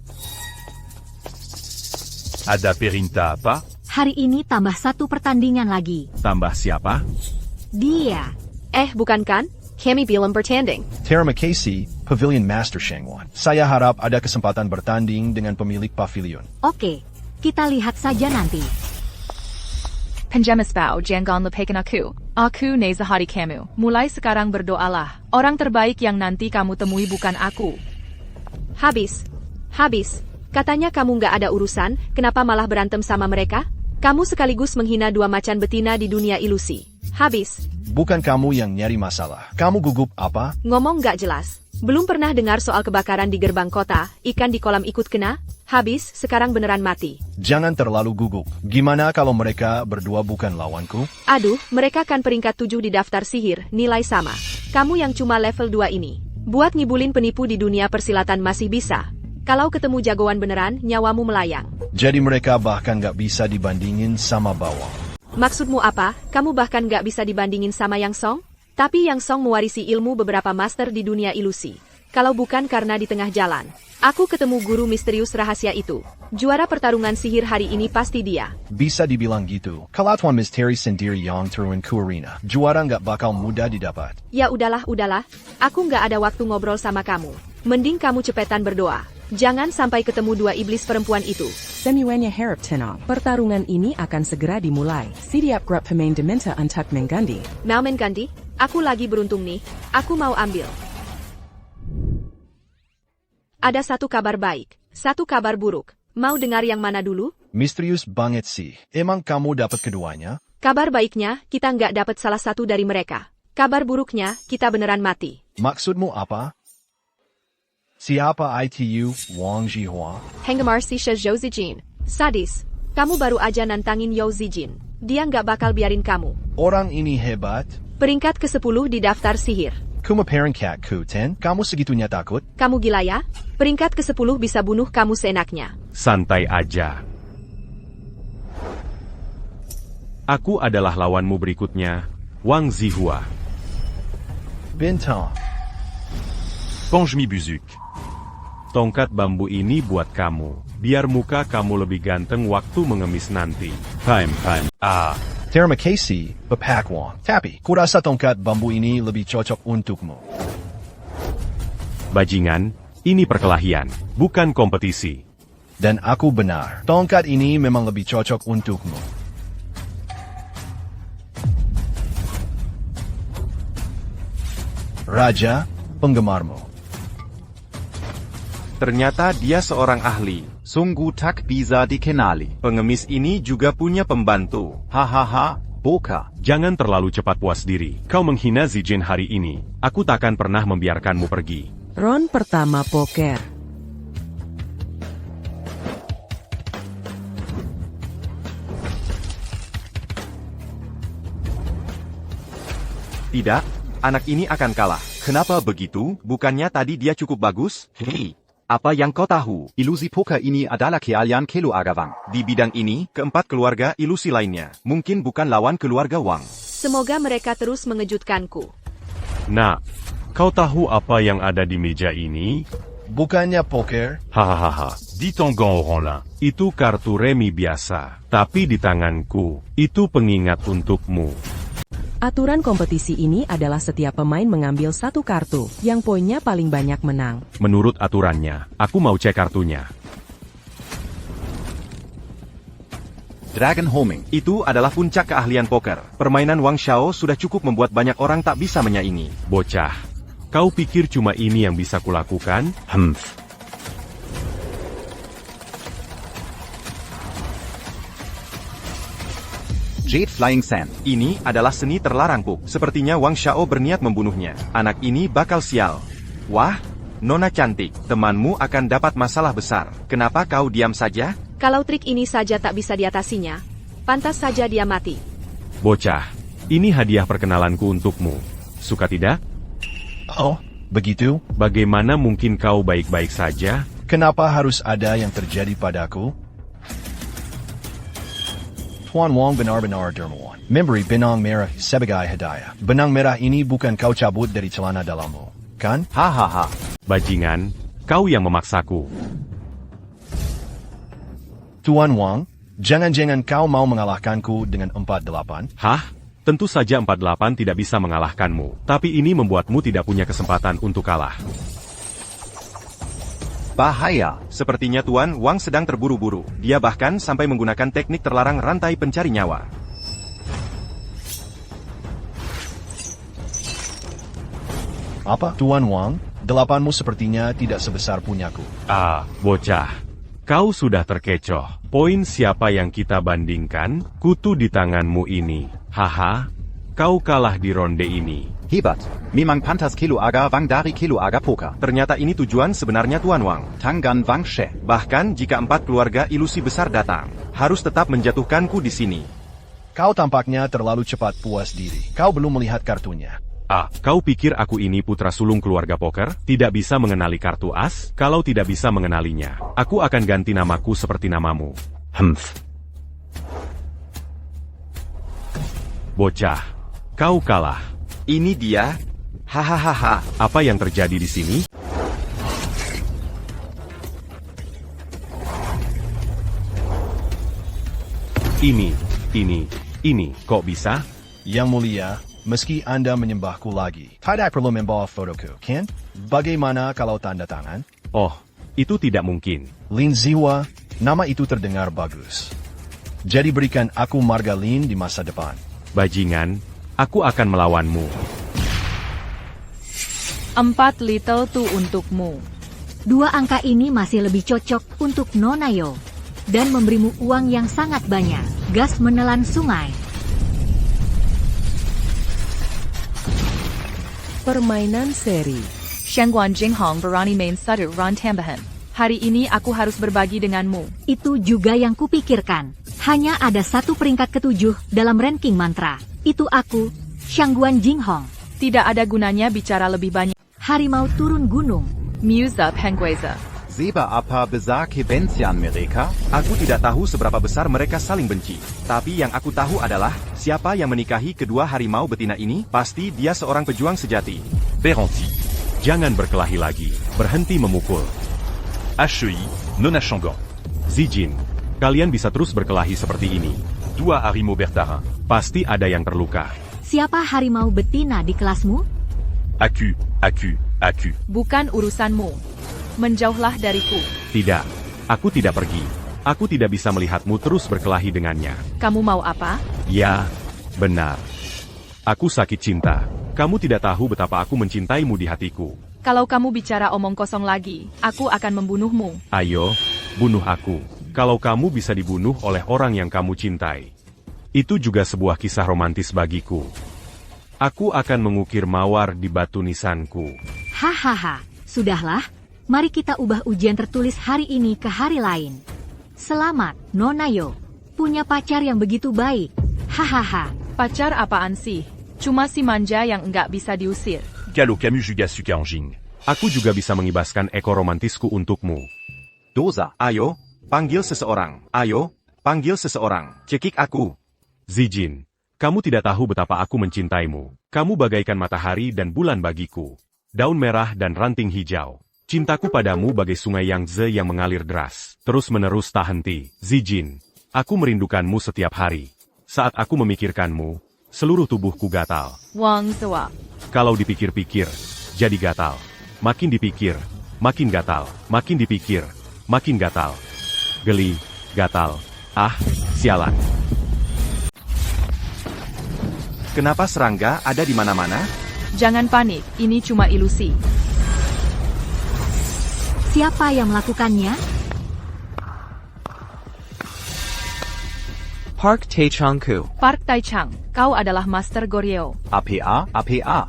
Ada perintah apa? Hari ini tambah satu pertandingan lagi. Tambah siapa? Dia. Bukan kan? Kami belum bertanding. Terima kasih, Pavilion Master Shangguan. Saya harap ada kesempatan bertanding dengan pemilik pavilion. Oke, kita lihat saja nanti. Penjamas bau, jangan lepaskan aku. Aku neza hari kamu. Mulai sekarang berdoalah. Orang terbaik yang nanti kamu temui bukan aku. Habis. Katanya kamu nggak ada urusan, kenapa malah berantem sama mereka? Kamu sekaligus menghina dua macan betina di dunia ilusi. Habis. Bukan kamu yang nyari masalah. Kamu gugup apa? Ngomong nggak jelas. Belum pernah dengar soal kebakaran di gerbang kota, ikan di kolam ikut kena, habis, sekarang beneran mati. Jangan terlalu gugup. Gimana kalau mereka berdua bukan lawanku? Aduh, mereka kan peringkat 7 di daftar sihir, nilai sama. Kamu yang cuma level 2 ini. Buat ngibulin penipu di dunia persilatan masih bisa. Kalau ketemu jagoan beneran, nyawamu melayang. Jadi mereka bahkan gak bisa dibandingin sama bawang. Maksudmu apa? Kamu bahkan gak bisa dibandingin sama Yang Song? Tapi Yang Song mewarisi ilmu beberapa master di dunia ilusi. Kalau bukan karena di tengah jalan, aku ketemu guru misterius rahasia itu. Juara pertarungan sihir hari ini pasti dia. Bisa dibilang gitu. Kalau Tuan Misteri sendiri yang turun ke arena, juara nggak bakal mudah didapat. Ya udahlah. Aku nggak ada waktu ngobrol sama kamu. Mending kamu cepetan berdoa. Jangan sampai ketemu dua iblis perempuan itu. Semuanya harap tenang. Pertarungan ini akan segera dimulai. Siap grup pemain diminta untuk mengganti. Mau mengganti? Aku lagi beruntung nih. Aku mau ambil. Ada satu kabar baik, satu kabar buruk. Mau dengar yang mana dulu? Misterius banget sih. Emang kamu dapat keduanya? Kabar baiknya, kita nggak dapat salah satu dari mereka. Kabar buruknya, kita beneran mati. Maksudmu apa? Siapa itu Wang Jihua? Henggemar si Zhou Zijin. Sadis. Kamu baru aja nantangin Yao Zijin. Dia nggak bakal biarin kamu. Orang ini hebat. Peringkat ke-10 di daftar sihir. Kuma peringkat ke-10, kamu segitunya takut? Kamu gila ya? Peringkat ke-10 bisa bunuh kamu seenaknya. Santai aja. Aku adalah lawanmu berikutnya, Wang Zihua. Bintang. Pongmi Buzuk. Tongkat bambu ini buat kamu. Biar muka kamu lebih ganteng waktu mengemis nanti. Time. Terima kasih, Bapak Wang. Tapi, kurasa tongkat bambu ini lebih cocok untukmu. Bajingan, ini perkelahian, bukan kompetisi. Dan aku benar. Tongkat ini memang lebih cocok untukmu. Raja, penggemarmu. Ternyata dia seorang ahli. Sungguh tak bisa dikenali. Pengemis ini juga punya pembantu. Hahaha, Boka. Jangan terlalu cepat puas diri. Kau menghina Zijin hari ini. Aku takkan pernah membiarkanmu pergi. Round pertama poker. Tidak, anak ini akan kalah. Kenapa begitu? Bukannya tadi dia cukup bagus? Hei, apa yang kau tahu? Ilusi poker ini adalah keahlian Kelu Agawang. Di bidang ini, keempat keluarga ilusi lainnya. Mungkin bukan lawan keluarga Wang. Semoga mereka terus mengejutkanku. Nah, kau tahu apa yang ada di meja ini? Bukannya poker? Hahaha, di tonggang orang itu kartu remi biasa. Tapi di tanganku, itu pengingat untukmu. Aturan kompetisi ini adalah setiap pemain mengambil satu kartu, yang poinnya paling banyak menang. Menurut aturannya, aku mau cek kartunya. Dragon Homing. Itu adalah puncak keahlian poker. Permainan Wang Xiao sudah cukup membuat banyak orang tak bisa menyaingi. Bocah, kau pikir cuma ini yang bisa kulakukan? Jade Flying Sand. Ini adalah seni terlarang, Puk. Sepertinya Wang Xiao berniat membunuhnya. Anak ini bakal sial. Wah, Nona cantik, temanmu akan dapat masalah besar. Kenapa kau diam saja? Kalau trik ini saja tak bisa diatasinya, pantas saja dia mati. Bocah, ini hadiah perkenalanku untukmu. Suka tidak? Oh, begitu? Bagaimana mungkin kau baik-baik saja? Kenapa harus ada yang terjadi padaku? Tuan Wang benar-benar dermawan. Memberi benang merah sebagai hadiah. Benang merah ini bukan kau cabut dari celana dalammu, kan? Hahaha. Bajingan, kau yang memaksaku. Tuan Wang, jangan-jangan kau mau mengalahkanku dengan 48? Hah? Tentu saja 48 tidak bisa mengalahkanmu. Tapi ini membuatmu tidak punya kesempatan untuk kalah. Bahaya. Sepertinya Tuan Wang sedang terburu-buru. Dia bahkan sampai menggunakan teknik terlarang rantai pencari nyawa. Apa? Tuan Wang, delapanmu sepertinya tidak sebesar punyaku. Ah, bocah. Kau sudah terkecoh. Poin siapa yang kita bandingkan? Kutu di tanganmu ini. Haha. kau kalah di ronde ini. Hebat. Memang pantas kilo aga Wang dari kilo aga poker. Ternyata ini tujuan sebenarnya Tuan Wang. Tangan Wang She. Bahkan jika 4 keluarga ilusi besar datang, harus tetap menjatuhkanku di sini. Kau tampaknya terlalu cepat puas diri. Kau belum melihat kartunya. Kau pikir aku ini putra sulung keluarga poker? Tidak bisa mengenali kartu as? Kalau tidak bisa mengenalinya, aku akan ganti namaku seperti namamu. Bocah, kau kalah. Ini dia. Hahaha. Apa yang terjadi di sini? Ini, kok bisa? Yang mulia, meski Anda menyembahku lagi, tidak perlu membawa fotoku, kan? Bagaimana kalau tanda tangan? Oh, itu tidak mungkin. Lin Ziwa, nama itu terdengar bagus. Jadi berikan aku marga Lin di masa depan. Bajingan, aku akan melawanmu. 4 little tu untukmu. 2 angka ini masih lebih cocok untuk Nonayo. Dan memberimu uang yang sangat banyak. Gas menelan sungai. Permainan seri. Shangguan Jinghong berani main satu ron tambahan. Hari ini aku harus berbagi denganmu. Itu juga yang kupikirkan. Hanya ada 1 peringkat ke-7 dalam ranking mantra. Itu aku, Shangguan Jinghong. Tidak ada gunanya bicara lebih banyak. Harimau turun gunung. Muse up Henggueza. Seba apa besar kebencian mereka? Aku tidak tahu seberapa besar mereka saling benci. Tapi yang aku tahu adalah, siapa yang menikahi kedua harimau betina ini, pasti dia seorang pejuang sejati. Berhenti. Jangan berkelahi lagi. Berhenti memukul. HEI, Nona Shangon. Zijin, kalian bisa terus berkelahi seperti ini. 2 harimau bertarin. Pasti ada yang terluka. Siapa harimau betina di kelasmu? Aku. Bukan urusanmu. Menjauhlah dariku. Tidak, aku tidak pergi. Aku tidak bisa melihatmu terus berkelahi dengannya. Kamu mau apa? Ya, benar. Aku sakit cinta. Kamu tidak tahu betapa aku mencintaimu di hatiku. Kalau kamu bicara omong kosong lagi, aku akan membunuhmu. Ayo, bunuh aku. Kalau kamu bisa dibunuh oleh orang yang kamu cintai. Itu juga sebuah kisah romantis bagiku. Aku akan mengukir mawar di batu nisanku. Hahaha, sudahlah. Mari kita ubah ujian tertulis hari ini ke hari lain. Selamat, Nonayo. Punya pacar yang begitu baik. Hahaha. Pacar apaan sih? Cuma si manja yang enggak bisa diusir. Kalo Camus juga suka anjing. Aku juga bisa mengibaskan ekor romantisku untukmu. Doza, ayo, panggil seseorang. Ayo, panggil seseorang. Cekik aku. Zijin, kamu tidak tahu betapa aku mencintaimu. Kamu bagaikan matahari dan bulan bagiku. Daun merah dan ranting hijau. Cintaku padamu bagai sungai Yangtze yang mengalir deras, terus-menerus tak henti. Zijin, aku merindukanmu setiap hari. Saat aku memikirkanmu, seluruh tubuhku gatal. Wang Zua. Kalau dipikir-pikir, jadi gatal. Makin dipikir, makin gatal. Makin dipikir, makin gatal. Geli, gatal. Ah, sialan. Kenapa serangga ada di mana-mana? Jangan panik, ini cuma ilusi. Siapa yang melakukannya? Park Tae-changku. Park Tae-chang, kau adalah Master Goryeo. APA.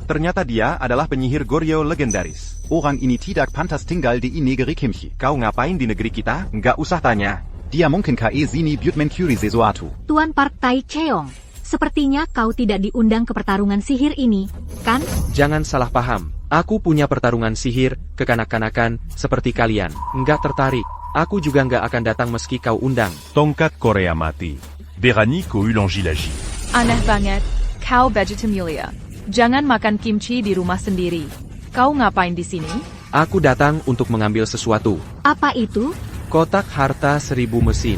Ternyata dia adalah penyihir Goryeo legendaris. Orang ini tidak pantas tinggal di negeri Kimchi. Kau ngapain di negeri kita? Nggak usah tanya. Dia mungkin sini buat mencuri sesuatu. Tuan Park Tae-cheong, sepertinya kau tidak diundang ke pertarungan sihir ini, kan? Jangan salah paham. Aku punya pertarungan sihir, kekanak-kanakan, seperti kalian. Nggak tertarik. Aku juga nggak akan datang meski kau undang. Tongkat Korea mati. Berani ko ulangi. Aneh banget, kau Vegetamulia. Jangan makan kimchi di rumah sendiri. Kau ngapain di sini? Aku datang untuk mengambil sesuatu. Apa itu? Kotak harta 1000 mesin.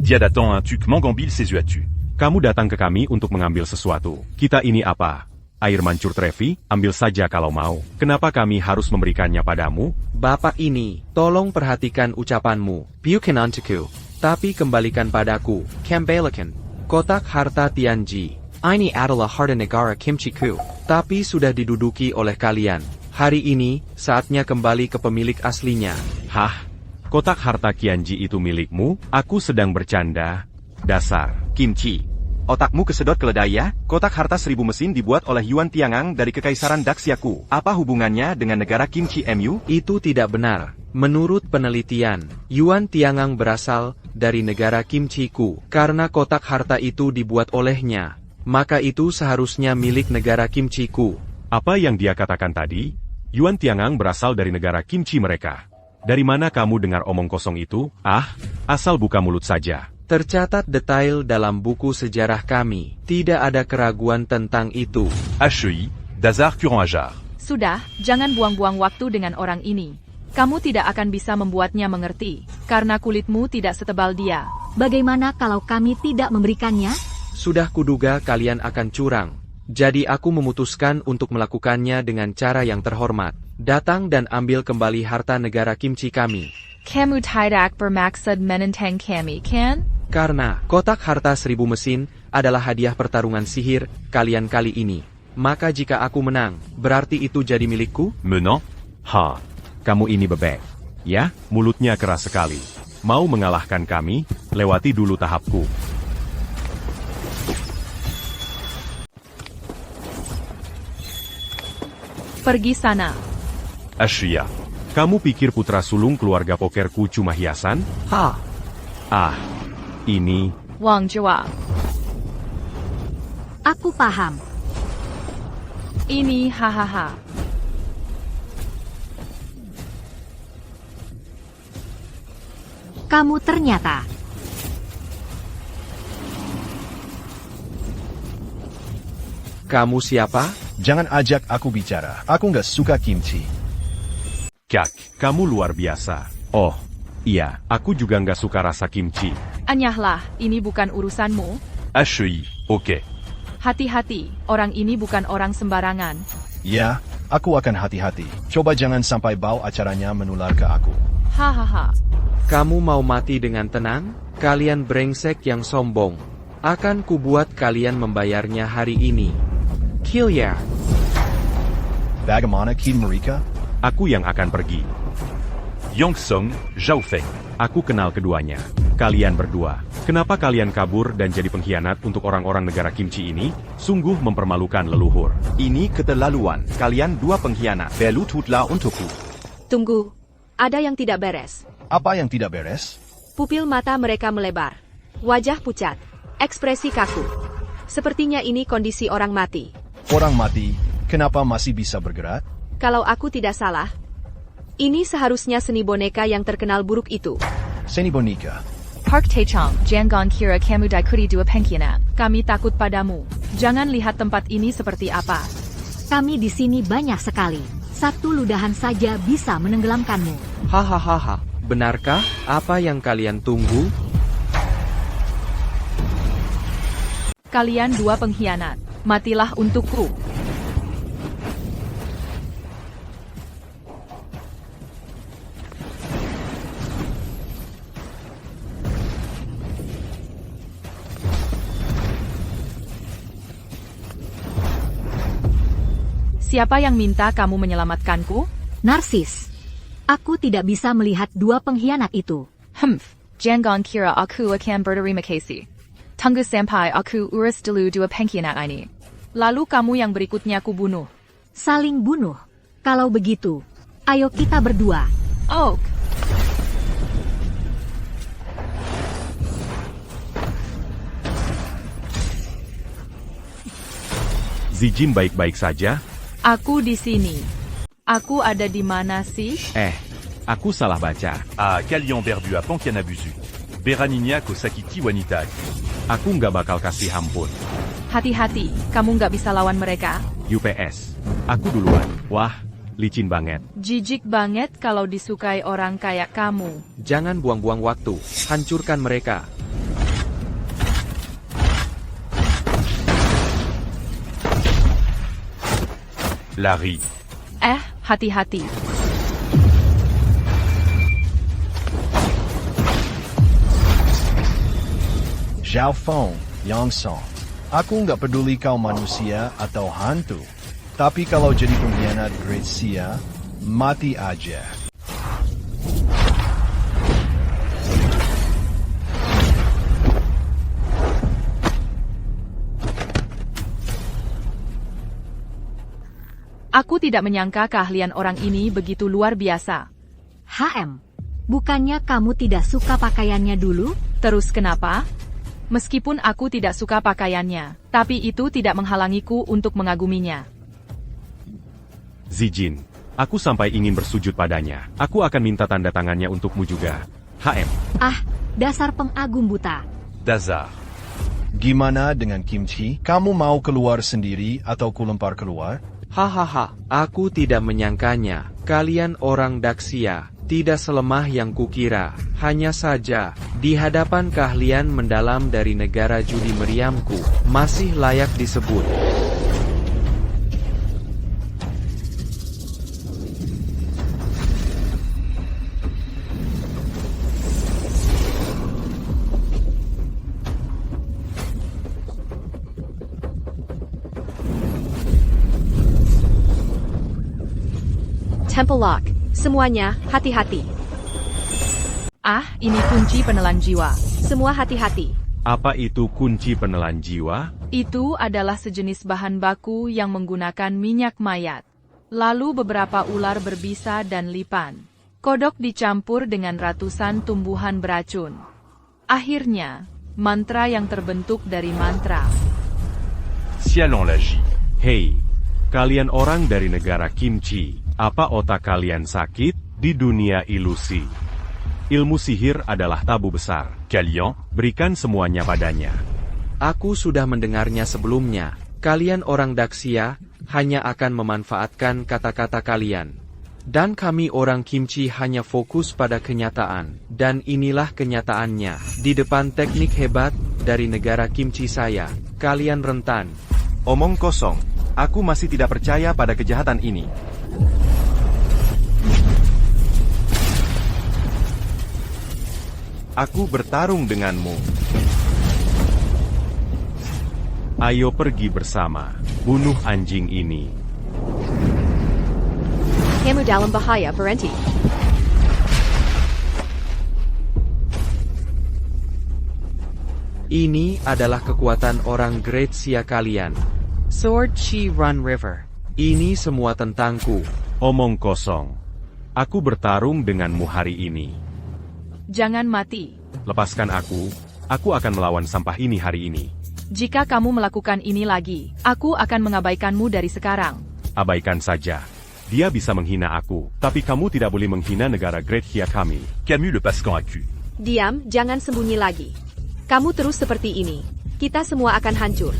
Dia datang un truc mangambil ses yeux. Kamu datang ke kami untuk mengambil sesuatu. Kita ini apa? Air mancur Trevi, ambil saja kalau mau. Kenapa kami harus memberikannya padamu? Bapak ini, tolong perhatikan ucapanmu. Bukan untukku, tapi kembalikan padaku. Kembalikan. Kotak harta Tianji. Ini adalah harta negara Kimchi-ku. Tapi sudah diduduki oleh kalian. Hari ini, saatnya kembali ke pemilik aslinya. Hah? Kotak harta Kianji itu milikmu? Aku sedang bercanda. Dasar. Kimchi. Otakmu kesedot keledai ya? Kotak harta 1000 mesin dibuat oleh Yuan Tiangang dari Kekaisaran Daxiaku. Apa hubungannya dengan negara Kimchi MU? Itu tidak benar. Menurut penelitian, Yuan Tiangang berasal dari negara Kimchi-ku. Karena kotak harta itu dibuat olehnya, maka itu seharusnya milik negara Kimchi-ku. Apa yang dia katakan tadi? Yuan Tiangang berasal dari negara Kimchi mereka. Dari mana kamu dengar omong kosong itu? Asal buka mulut saja. Tercatat detail dalam buku sejarah kami. Tidak ada keraguan tentang itu. HEI, Dazar Kurangajar. Sudah, jangan buang-buang waktu dengan orang ini. Kamu tidak akan bisa membuatnya mengerti, karena kulitmu tidak setebal dia. Bagaimana kalau kami tidak memberikannya? Sudah kuduga kalian akan curang. Jadi aku memutuskan untuk melakukannya dengan cara yang terhormat. Datang dan ambil kembali harta negara Kimchi kami. Kamu tidak bermaksud menentang kami, kan? Karena kotak harta 1000 mesin adalah hadiah pertarungan sihir kalian kali ini. Maka jika aku menang, berarti itu jadi milikku? Menang? Kamu ini bebek. Ya, mulutnya keras sekali. Mau mengalahkan kami, lewati dulu tahapku. Pergi sana. Asia, kamu pikir putra sulung keluarga pokerku cuma hiasan? Ini... Wang Jua. Aku paham. Ini hahaha. Kamu ternyata... Kamu siapa? Jangan ajak aku bicara. Aku nggak suka kimchi. Kak, kamu luar biasa. Oh, iya, aku juga nggak suka rasa kimchi. Anyahlah, ini bukan urusanmu. HEI, oke. Hati-hati, orang ini bukan orang sembarangan. Ya, aku akan hati-hati. Coba jangan sampai bau acaranya menular ke aku. Hahaha. Kamu mau mati dengan tenang? Kalian brengsek yang sombong. Akan kubuat kalian membayarnya hari ini. Kill ya. Bagaimana Kin mereka? Aku yang akan pergi. Yongsung, Zhao Feng. Aku kenal keduanya. Kalian berdua. Kenapa kalian kabur dan jadi pengkhianat untuk orang-orang negara Kimchi ini? Sungguh mempermalukan leluhur. Ini keterlaluan. Kalian dua pengkhianat. Belututlah untukku. Tunggu. Ada yang tidak beres. Apa yang tidak beres? Pupil mata mereka melebar. Wajah pucat. Ekspresi kaku. Sepertinya ini kondisi orang mati. Orang mati, kenapa masih bisa bergerak? Kalau aku tidak salah, ini seharusnya seni boneka yang terkenal buruk itu. Seni boneka? Park Taechang, jangan kira kamu daikuti dua pengkhianat. Kami takut padamu. Jangan lihat tempat ini seperti apa. Kami di sini banyak sekali. Satu ludahan saja bisa menenggelamkanmu. Hahaha, benarkah apa yang kalian tunggu? Kalian dua pengkhianat. Matilah untukku. Siapa yang minta kamu menyelamatkanku? Narsis. Aku tidak bisa melihat dua pengkhianat itu. Jangan kira aku akan berterima kasih. Tunggu sampai aku urus dulu dua pengkhianat ini. Lalu kamu yang berikutnya ku bunuh. Saling bunuh. Kalau begitu, ayo kita berdua. Oh. Zijin baik-baik saja? Aku di sini. Aku ada di mana sih? Aku salah baca. Kalian berdua pengkhianat busu. Beraninya kau sakiti wanita. Aku nggak bakal kasih ampun. Hati-hati, kamu nggak bisa lawan mereka. UPS. Aku duluan. Wah, licin banget. Jijik banget kalau disukai orang kayak kamu. Jangan buang-buang waktu. Hancurkan mereka. Lari. Hati-hati. Zhao Feng, Yang Song. Aku nggak peduli kau manusia atau hantu. Tapi kalau jadi pengkhianat Great Xia, mati aja. Aku tidak menyangka keahlian orang ini begitu luar biasa. HM, bukannya kamu tidak suka pakaiannya dulu? Terus kenapa? Meskipun aku tidak suka pakaiannya, tapi itu tidak menghalangiku untuk mengaguminya. Zijin, aku sampai ingin bersujud padanya. Aku akan minta tanda tangannya untukmu juga. HM. Ah, dasar pengagum buta. Dazar. Gimana dengan Kimchi? Kamu mau keluar sendiri atau kulempar keluar? Hahaha, aku tidak menyangkanya. Kalian orang Daxia, tidak selemah yang kukira. Hanya saja, di hadapan keahlian mendalam dari negara judi meriamku, masih layak disebut. Temple Lock. Semuanya, hati-hati. Ah, ini kunci penelan jiwa. Semua hati-hati. Apa itu kunci penelan jiwa? Itu adalah sejenis bahan baku yang menggunakan minyak mayat. Lalu beberapa ular berbisa dan lipan. Kodok dicampur dengan ratusan tumbuhan beracun. Akhirnya, mantra yang terbentuk dari mantra. Xialong Laji. Hei, kalian orang dari negara Kimchi. Apa otak kalian sakit di dunia ilusi? Ilmu sihir adalah tabu besar. Kalian, berikan semuanya padanya. Aku sudah mendengarnya sebelumnya. Kalian orang Daxia hanya akan memanfaatkan kata-kata kalian. Dan kami orang Kimchi hanya fokus pada kenyataan. Dan inilah kenyataannya. Di depan teknik hebat dari negara Kimchi saya, kalian rentan. Omong kosong. Aku masih tidak percaya pada kejahatan ini. Aku bertarung denganmu. Ayo pergi bersama. Bunuh anjing ini. Kamu dalam bahaya, berhenti. Ini adalah kekuatan orang Great Sia kalian. Sword Chi Run River. Ini semua tentangku. Omong kosong. Aku bertarung denganmu hari ini. Jangan mati. Lepaskan aku akan melawan sampah ini hari ini. Jika kamu melakukan ini lagi, aku akan mengabaikanmu dari sekarang. Abaikan saja. Dia bisa menghina aku, tapi kamu tidak boleh menghina negara Great Hia kami. Camus le Pascan aku. Diam, jangan sembunyi lagi. Kamu terus seperti ini, kita semua akan hancur.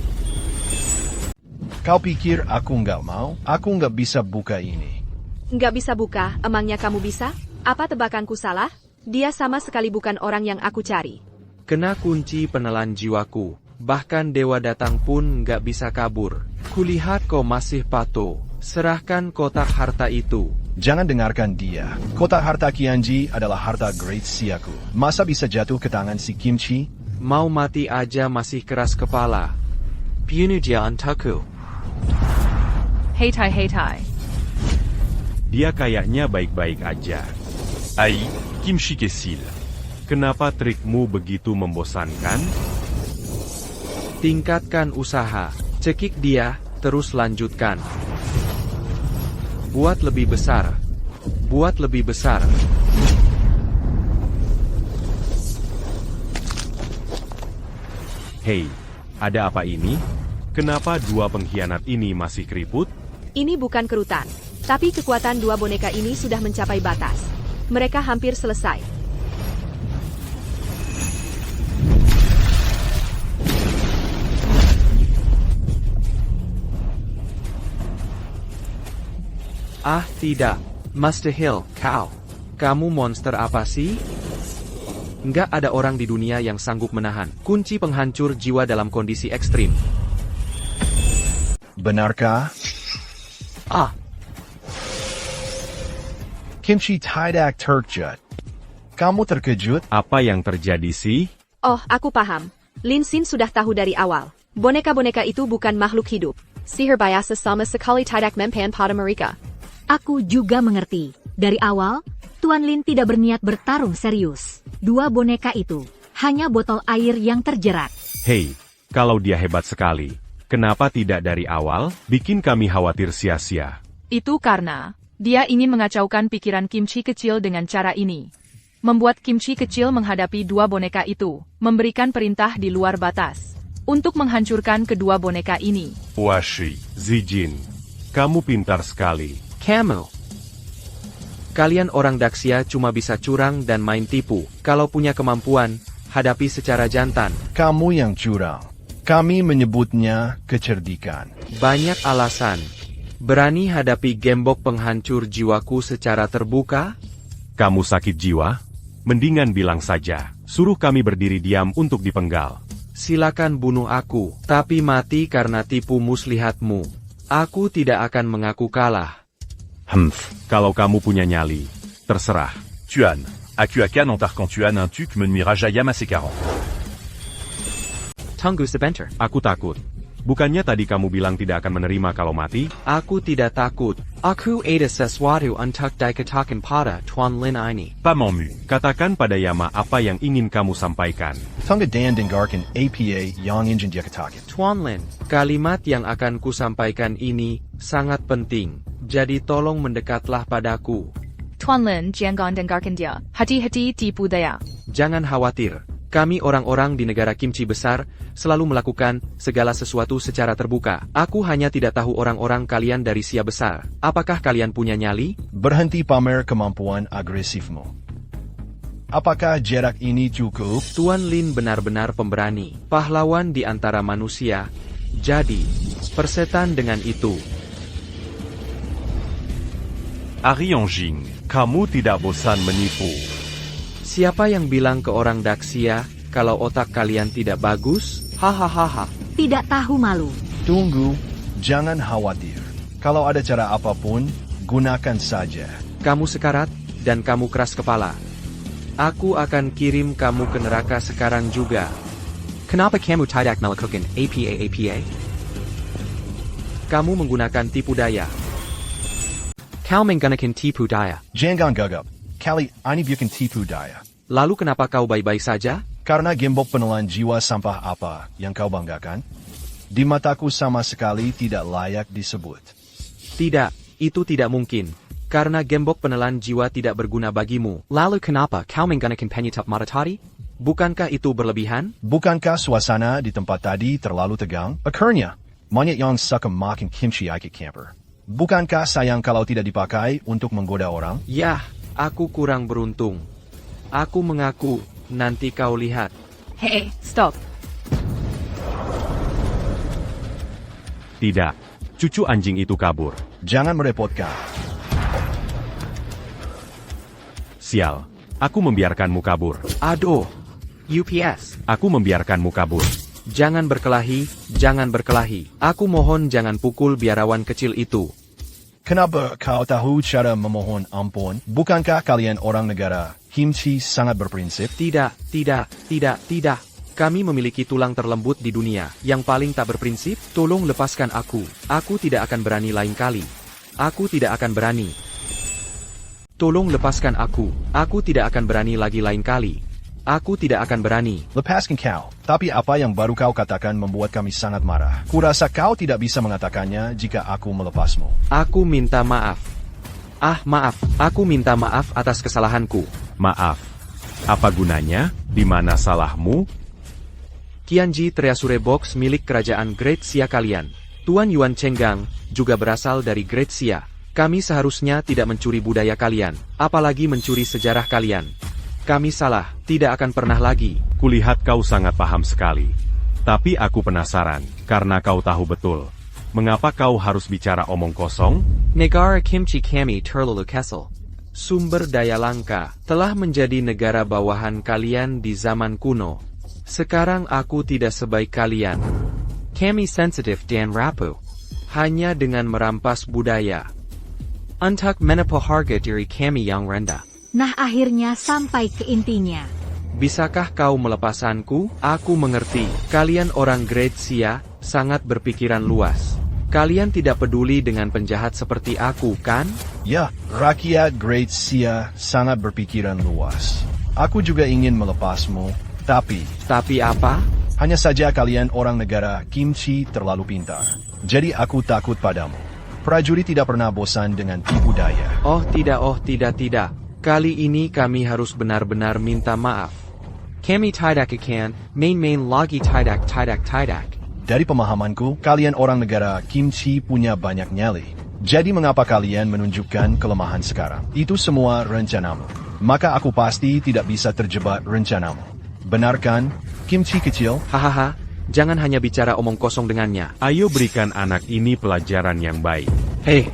Kau pikir aku nggak mau? Aku nggak bisa buka ini. Nggak bisa buka, emangnya kamu bisa? Apa tebakanku salah? Dia sama sekali bukan orang yang aku cari. Kena kunci penelan jiwaku. Bahkan Dewa Datang pun nggak bisa kabur. Kulihat kau masih patuh. Serahkan kotak harta itu. Jangan dengarkan dia. Kotak harta Qianji adalah harta Great Siaku. Masa bisa jatuh ke tangan si Kimchi? Mau mati aja masih keras kepala. Piunuja antaku. Heitai heitai. Dia kayaknya baik-baik aja. Ai, Kimchi Kesil. Kenapa trikmu begitu membosankan? Tingkatkan usaha. Cekik dia, terus lanjutkan. Buat lebih besar. Buat lebih besar. Hei, ada apa ini? Kenapa dua pengkhianat ini masih keriput? Ini bukan kerutan, tapi kekuatan dua boneka ini sudah mencapai batas. Mereka hampir selesai. Ah, tidak. Master Hill, kau. Kamu monster apa sih? Nggak ada orang di dunia yang sanggup menahan kunci penghancur jiwa dalam kondisi ekstrim. Benarkah? Ah. Kimchi tidak terkejut. Kamu terkejut? Apa yang terjadi sih? Oh, aku paham. Lin Xin sudah tahu dari awal. Boneka-boneka itu bukan makhluk hidup. Sihir biasa sama sekali tidak mempan pada mereka. Aku juga mengerti. Dari awal, Tuan Lin tidak berniat bertarung serius. Dua boneka itu hanya botol air yang terjerat. Hei, kalau dia hebat sekali, kenapa tidak dari awal bikin kami khawatir sia-sia? Itu karena dia ingin mengacaukan pikiran Kimchi kecil dengan cara ini. Membuat Kimchi kecil menghadapi dua boneka itu, memberikan perintah di luar batas untuk menghancurkan kedua boneka ini. Washi, Zijin, kamu pintar sekali. Kamu. Kalian orang Daxia cuma bisa curang dan main tipu. Kalau punya kemampuan, hadapi secara jantan. Kamu yang curang. Kami menyebutnya kecerdikan. Banyak alasan. Berani hadapi gembok penghancur jiwaku secara terbuka? Kamu sakit jiwa? Mendingan bilang saja. Suruh kami berdiri diam untuk dipenggal. Silakan bunuh aku, tapi mati karena tipu muslihatmu. Aku tidak akan mengaku kalah. Kalau kamu punya nyali, terserah. Tuan, Akuakan entar quand tu an un tuc me nuira jayam à ses 40. Tunggu sebentar. Aku takut. Bukannya tadi kamu bilang tidak akan menerima kalau mati? Aku tidak takut. Aku ada sesuatu untuk dikatakan pada Tuan Lin ini. Pamanmu, katakan pada Yama apa yang ingin kamu sampaikan. Tunggu dan dengarkan APA yang ingin dia katakan. Tuan Lin, kalimat yang akan kusampaikan ini sangat penting. Jadi tolong mendekatlah padaku. Tuan Lin, jangan dengarkan dia. Hati-hati tipu daya. Jangan khawatir. Kami orang-orang di negara Kimchi besar, selalu melakukan segala sesuatu secara terbuka. Aku hanya tidak tahu orang-orang kalian dari Sia besar. Apakah kalian punya nyali? Berhenti pamer kemampuan agresifmu. Apakah jarak ini cukup? Tuan Lin benar-benar pemberani. Pahlawan di antara manusia. Jadi, persetan dengan itu. Ari Yongjing, kamu tidak bosan menipu. Siapa yang bilang ke orang Daxia, kalau otak kalian tidak bagus? Hahaha. Tidak tahu malu. Tunggu, jangan khawatir. Kalau ada cara apapun, gunakan saja. Kamu sekarat, dan kamu keras kepala. Aku akan kirim kamu ke neraka sekarang juga. Kenapa kamu tidak melakukan APA? Kamu menggunakan tipu daya. Kau menggunakan tipu daya. Jangan gagap. Kali ini bukan tipu daya. Lalu kenapa kau baik-baik saja? Karena gembok penelan jiwa sampah apa yang kau banggakan? Di mataku sama sekali tidak layak disebut. Tidak, itu tidak mungkin. Karena gembok penelan jiwa tidak berguna bagimu. Lalu kenapa kau menggunakan penyetap matahari? Bukankah itu berlebihan? Bukankah suasana di tempat tadi terlalu tegang? Akhirnya, monyet yang suka makan kimchi ike camper. Bukankah sayang kalau tidak dipakai untuk menggoda orang? Yah, aku kurang beruntung. Aku mengaku, nanti kau lihat. Hei, stop. Tidak, cucu anjing itu kabur. Jangan merepotkan. Sial, aku membiarkanmu kabur. Aduh, UPS. Aku membiarkanmu kabur. Jangan berkelahi, jangan berkelahi. Aku mohon jangan pukul biarawan kecil itu. Kenapa kau tahu cara memohon ampun? Bukankah kalian orang negara Kimchi sangat berprinsip? Tidak. Kami memiliki tulang terlembut di dunia. Yang paling tak berprinsip, tolong lepaskan aku. Aku tidak akan berani lain kali. Aku tidak akan berani. Tolong lepaskan aku. Aku tidak akan berani lagi lain kali. Aku tidak akan berani. Lepaskan kau. Tapi apa yang baru kau katakan membuat kami sangat marah. Kurasa kau tidak bisa mengatakannya jika aku melepasmu. Aku minta maaf. Maaf. Aku minta maaf atas kesalahanku. Maaf. Apa gunanya? Di mana salahmu? Qianji Treasure Box milik kerajaan Great Xia kalian. Tuan Yuan Chenggang juga berasal dari Great Xia. Kami seharusnya tidak mencuri budaya kalian, apalagi mencuri sejarah kalian. Kami salah, tidak akan pernah lagi. Kulihat kau sangat paham sekali. Tapi aku penasaran, karena kau tahu betul. Mengapa kau harus bicara omong kosong? Negara Kimchi kami terlalu kesel. Sumber daya langka telah menjadi negara bawahan kalian di zaman kuno. Sekarang aku tidak sebaik kalian. Kami sensitif dan rapuh. Hanya dengan merampas budaya. Untuk menepo harga diri kami yang rendah. Nah akhirnya sampai ke intinya. Bisakah kau melepasanku? Aku mengerti. Kalian orang Great Xia sangat berpikiran luas. Kalian tidak peduli dengan penjahat seperti aku, kan? Ya, rakyat Great Xia sangat berpikiran luas. Aku juga ingin melepasmu, tapi... Tapi apa? Hanya saja kalian orang negara Kimchi terlalu pintar. Jadi aku takut padamu. Prajurit tidak pernah bosan dengan tipu daya. Oh tidak. Kali ini kami harus benar-benar minta maaf. Kami tidak akan main lagi tidak. Dari pemahamanku, kalian orang negara Kimchi punya banyak nyali. Jadi mengapa kalian menunjukkan kelemahan sekarang? Itu semua rencanamu. Maka aku pasti tidak bisa terjebak rencanamu. Benar kan, Kimchi kecil? Hahaha, jangan hanya bicara omong kosong dengannya. Ayo berikan anak ini pelajaran yang baik. Hei.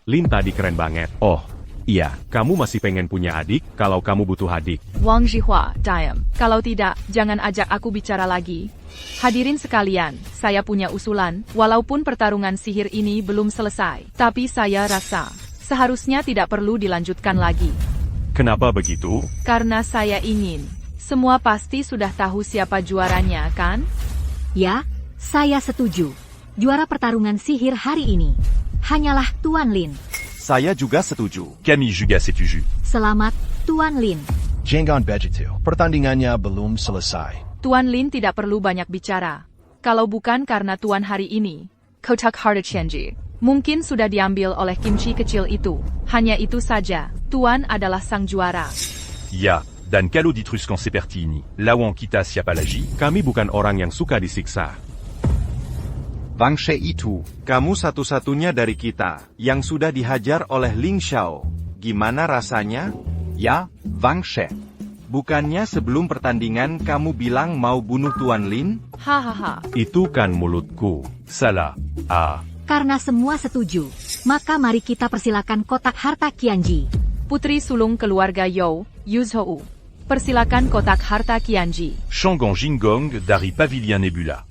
Lin tadi keren banget. Oh, iya, kamu masih pengen punya adik kalau kamu butuh adik. Wang Zhihua, diam. Kalau tidak, jangan ajak aku bicara lagi. Hadirin sekalian, saya punya usulan, walaupun pertarungan sihir ini belum selesai, tapi saya rasa seharusnya tidak perlu dilanjutkan lagi. Kenapa begitu? Karena saya ingin, semua pasti sudah tahu siapa juaranya, kan? Ya, saya setuju. Juara pertarungan sihir hari ini hanyalah Tuan Lin. Saya juga setuju. Kami juga setuju. Selamat, Tuan Lin. Jangan begitu. Pertandingannya belum selesai. Tuan Lin tidak perlu banyak bicara. Kalau bukan karena Tuan hari ini, kotak harta Qianji mungkin sudah diambil oleh Kimchi kecil itu. Hanya itu saja, Tuan adalah sang juara. Ya, dan kalau diteruskan seperti ini, lawan kita siapa lagi? Kami bukan orang yang suka disiksa. Wang She itu. Kamu satu-satunya dari kita yang sudah dihajar oleh Ling Xiao. Gimana rasanya? Ya, Wang She. Bukannya sebelum pertandingan kamu bilang mau bunuh Tuan Lin? Hahaha. Itu kan mulutku. Salah. Karena semua setuju, maka mari kita persilakan kotak harta Qianji. Putri sulung keluarga You, Yuzhou. Persilakan kotak harta Qianji. Shanggong Jingong dari Pavilion Nebula.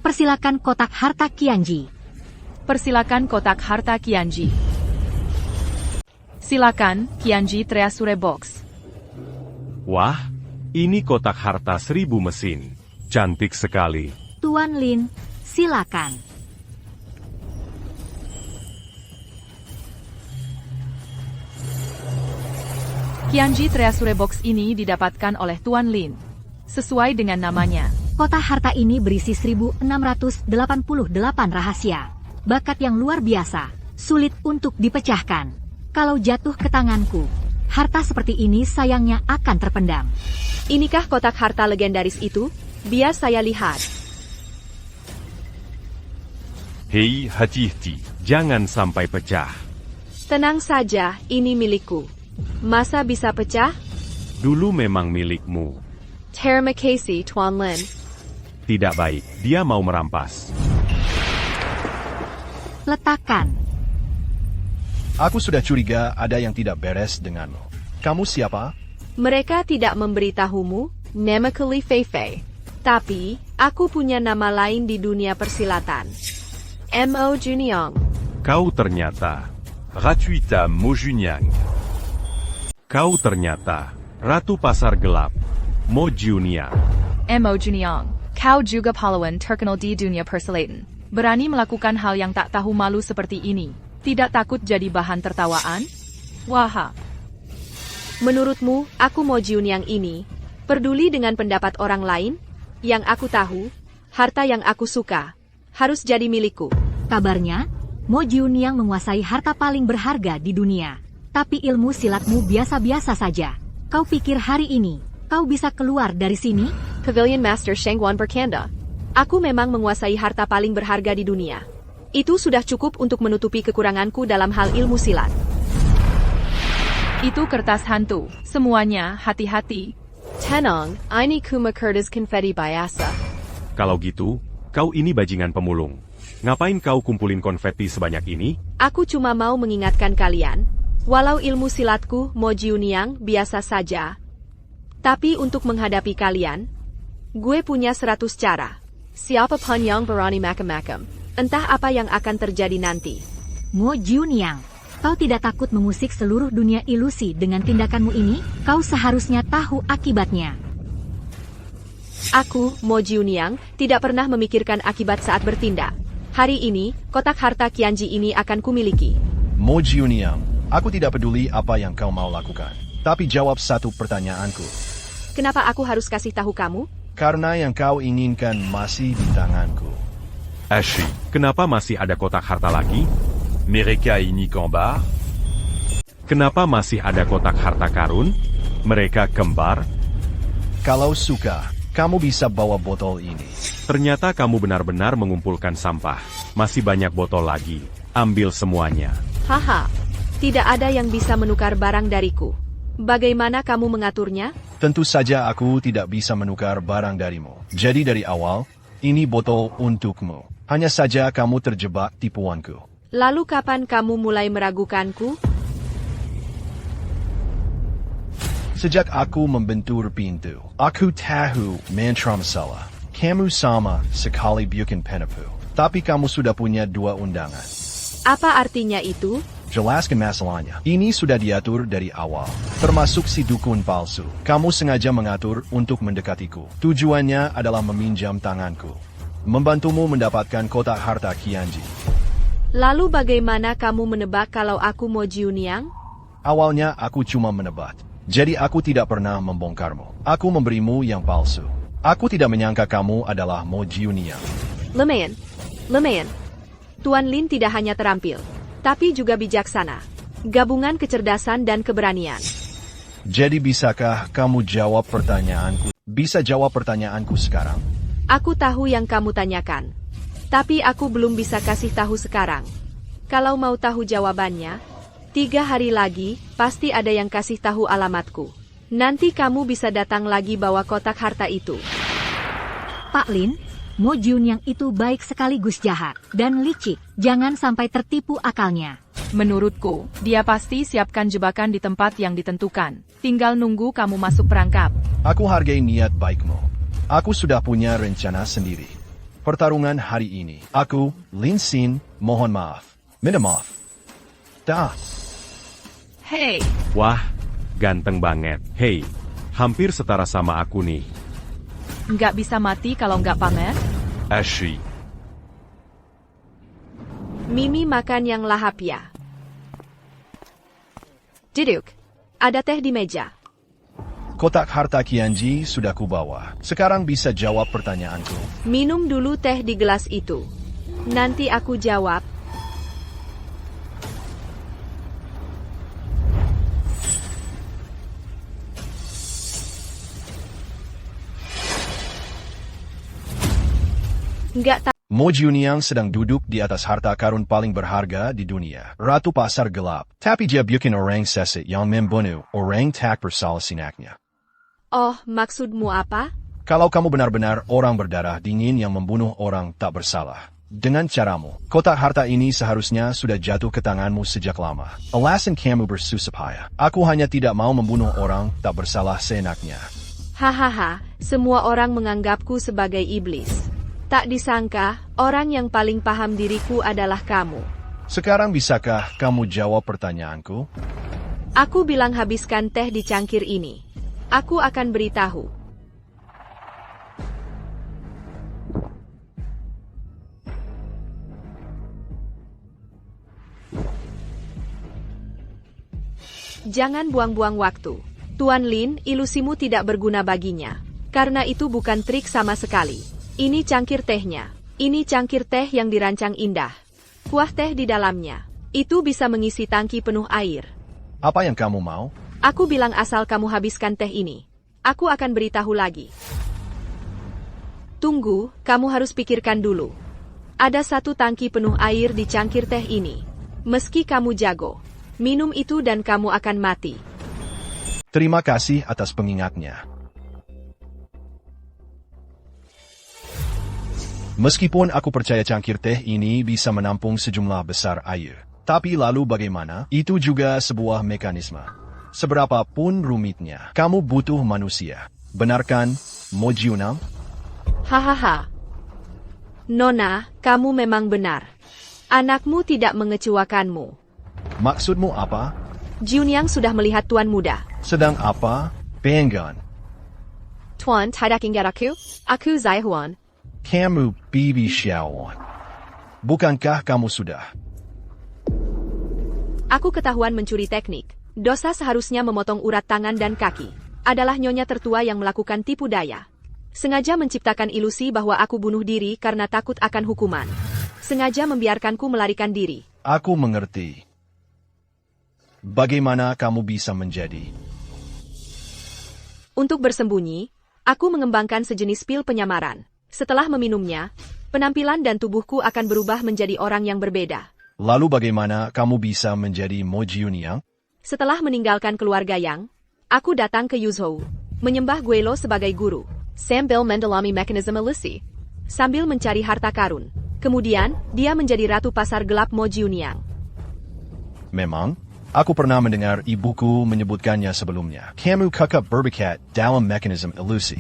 Persilakan kotak harta Qianji. Persilakan kotak harta Qianji. Silakan, Qianji Treasure Box. Wah, ini kotak harta 1000 mesin. Cantik sekali. Tuan Lin, silakan. Qianji Treasure Box ini didapatkan oleh Tuan Lin. Sesuai dengan namanya. Kotak harta ini berisi 1688 rahasia. Bakat yang luar biasa, sulit untuk dipecahkan. Kalau jatuh ke tanganku, harta seperti ini sayangnya akan terpendam. Inikah kotak harta legendaris itu? Biar saya lihat. Hei, hati-hati. Jangan sampai pecah. Tenang saja, ini milikku. Masa bisa pecah? Dulu memang milikmu. Terima kasih, Tuan Lin. Tidak baik, dia mau merampas. Letakkan. Aku sudah curiga ada yang tidak beres denganmu. Kamu siapa? Mereka tidak memberitahumu, namaku Li Feifei. Tapi, aku punya nama lain di dunia persilatan. Mo Juniang. Kau ternyata Ratuita Mo Juniang. Kau ternyata Ratu Pasar Gelap Mo Juniang. Mo Juniang, kau juga pahlawan terkenal di dunia persilatan. Berani melakukan hal yang tak tahu malu seperti ini. Tidak takut jadi bahan tertawaan? Wah. Menurutmu, aku Mo Juniang ini peduli dengan pendapat orang lain? Yang aku tahu, harta yang aku suka harus jadi milikku. Kabarnya, Mo Juniang menguasai harta paling berharga di dunia. Tapi ilmu silatmu biasa-biasa saja. Kau pikir hari ini kau bisa keluar dari sini? Pavilion Master Shengguan berkanda. Aku memang menguasai harta paling berharga di dunia. Itu sudah cukup untuk menutupi kekuranganku dalam hal ilmu silat. Itu kertas hantu. Semuanya hati-hati. Tenang, ini kuma kertas konfeti biasa. Kalau gitu, kau ini bajingan pemulung. Ngapain kau kumpulin konfeti sebanyak ini? Aku cuma mau mengingatkan kalian, walau ilmu silatku Mo Juniang biasa saja. Tapi untuk menghadapi kalian, gue punya 100 cara. Siapa pun yang berani macam-macam, entah apa yang akan terjadi nanti. Mo Juniang, kau tidak takut mengusik seluruh dunia ilusi dengan tindakanmu ini? Kau seharusnya tahu akibatnya. Aku, Mo Juniang, tidak pernah memikirkan akibat saat bertindak. Hari ini, kotak harta Qianji ini akan kumiliki. Mo Jiuniang, aku tidak peduli apa yang kau mau lakukan. Tapi jawab satu pertanyaanku. Kenapa aku harus kasih tahu kamu? Karena yang kau inginkan masih di tanganku. Ashi, kenapa masih ada kotak harta lagi? Mereka ini kembar? Kenapa masih ada kotak harta karun? Mereka kembar? Kalau suka, kamu bisa bawa botol ini. Ternyata kamu benar-benar mengumpulkan sampah. Masih banyak botol lagi. Ambil semuanya. Haha, tidak ada yang bisa menukar barang dariku. Bagaimana kamu mengaturnya? Tentu saja aku tidak bisa menukar barang darimu. Jadi dari awal, ini botol untukmu. Hanya saja kamu terjebak tipuanku. Lalu kapan kamu mulai meragukanku? Sejak aku membentur pintu, aku tahu mantra masalah. Kamu sama sekali bukan penipu. Tapi kamu sudah punya 2 undangan. Apa artinya itu? Jelaskan masalahnya. Ini sudah diatur dari awal. Termasuk si dukun palsu. Kamu sengaja mengatur untuk mendekatiku. Tujuannya adalah meminjam tanganku. Membantumu mendapatkan kotak harta Qianji. Lalu bagaimana kamu menebak kalau aku Mo Jiuniang? Awalnya aku cuma menebak. Jadi aku tidak pernah membongkarmu. Aku memberimu yang palsu. Aku tidak menyangka kamu adalah Mo Jiuniang. Lemayan. Tuan Lin tidak hanya terampil, tapi juga bijaksana. Gabungan kecerdasan dan keberanian. Jadi bisakah kamu jawab pertanyaanku? Bisa jawab pertanyaanku sekarang? Aku tahu yang kamu tanyakan. Tapi aku belum bisa kasih tahu sekarang. Kalau mau tahu jawabannya, 3 hari lagi, pasti ada yang kasih tahu alamatku. Nanti kamu bisa datang lagi bawa kotak harta itu. Pak Lin, Mo Jiuniang itu baik sekaligus jahat dan licik. Jangan sampai tertipu akalnya. Menurutku, dia pasti siapkan jebakan di tempat yang ditentukan. Tinggal nunggu kamu masuk perangkap. Aku hargai niat baikmu. Aku sudah punya rencana sendiri. Pertarungan hari ini. Aku, Lin Xin, mohon maaf. Minta maaf. Dah. Hey. Wah, ganteng banget. Hei, hampir setara sama aku nih. Nggak bisa mati kalau nggak pamer? Ashi. Mimi makan yang lahap ya. Duduk. Ada teh di meja. Kotak harta Qianji sudah kubawa. Sekarang bisa jawab pertanyaanku. Minum dulu teh di gelas itu. Nanti aku jawab. Nggak tahu. Mo Jiuniang sedang duduk di atas harta karun paling berharga di dunia. Ratu pasar gelap. Tapi dia bukan orang seset yang membunuh orang tak bersalah sinaknya. Oh, maksudmu apa? Kalau kamu benar-benar orang berdarah dingin yang membunuh orang tak bersalah. Dengan caramu, kotak harta ini seharusnya sudah jatuh ke tanganmu sejak lama. Alasan kamu bersusah payah. Aku hanya tidak mau membunuh orang tak bersalah seenaknya. Hahaha, semua orang menganggapku sebagai iblis. Tak disangka, orang yang paling paham diriku adalah kamu. Sekarang bisakah kamu jawab pertanyaanku? Aku bilang habiskan teh di cangkir ini. Aku akan beritahu. Jangan buang-buang waktu. Tuan Lin, ilusimu tidak berguna baginya. Karena itu bukan trik sama sekali. Ini cangkir tehnya. Ini cangkir teh yang dirancang indah. Kuah teh di dalamnya. Itu bisa mengisi tangki penuh air. Apa yang kamu mau? Aku bilang asal kamu habiskan teh ini. Aku akan beritahu lagi. Tunggu, kamu harus pikirkan dulu. Ada 1 tangki penuh air di cangkir teh ini. Meski kamu jago, minum itu dan kamu akan mati. Terima kasih atas pengingatnya. Meskipun aku percaya cangkir teh ini bisa menampung sejumlah besar air. Tapi lalu bagaimana? Itu juga sebuah mekanisme. Seberapapun rumitnya, kamu butuh manusia. Benarkan, Mo Jiuniang? Hahaha. Nona, kamu memang benar. Anakmu tidak mengecewakanmu. Maksudmu apa? Jiuniang sudah melihat Tuan Muda. Sedang apa? Pengen. Tuan, tidak ingat aku? Aku Zai Huan. Kamu Bibi Xiaowan. Bukankah kamu sudah? Aku ketahuan mencuri teknik. Dosa seharusnya memotong urat tangan dan kaki. Adalah nyonya tertua yang melakukan tipu daya. Sengaja menciptakan ilusi bahwa aku bunuh diri karena takut akan hukuman. Sengaja membiarkanku melarikan diri. Aku mengerti. Bagaimana kamu bisa menjadi? Untuk bersembunyi, aku mengembangkan sejenis pil penyamaran. Setelah meminumnya, penampilan dan tubuhku akan berubah menjadi orang yang berbeda. Lalu bagaimana kamu bisa menjadi Mo Jiuniang? Setelah meninggalkan keluarga Yang, aku datang ke Yuzhou, menyembah Guelo sebagai guru, sambil mendalami mekanisme ilusi, sambil mencari harta karun. Kemudian, dia menjadi ratu pasar gelap Mo Jiuniang. Memang, aku pernah mendengar ibuku menyebutkannya sebelumnya. Kamu kakak berbakat dalam mekanisme ilusi.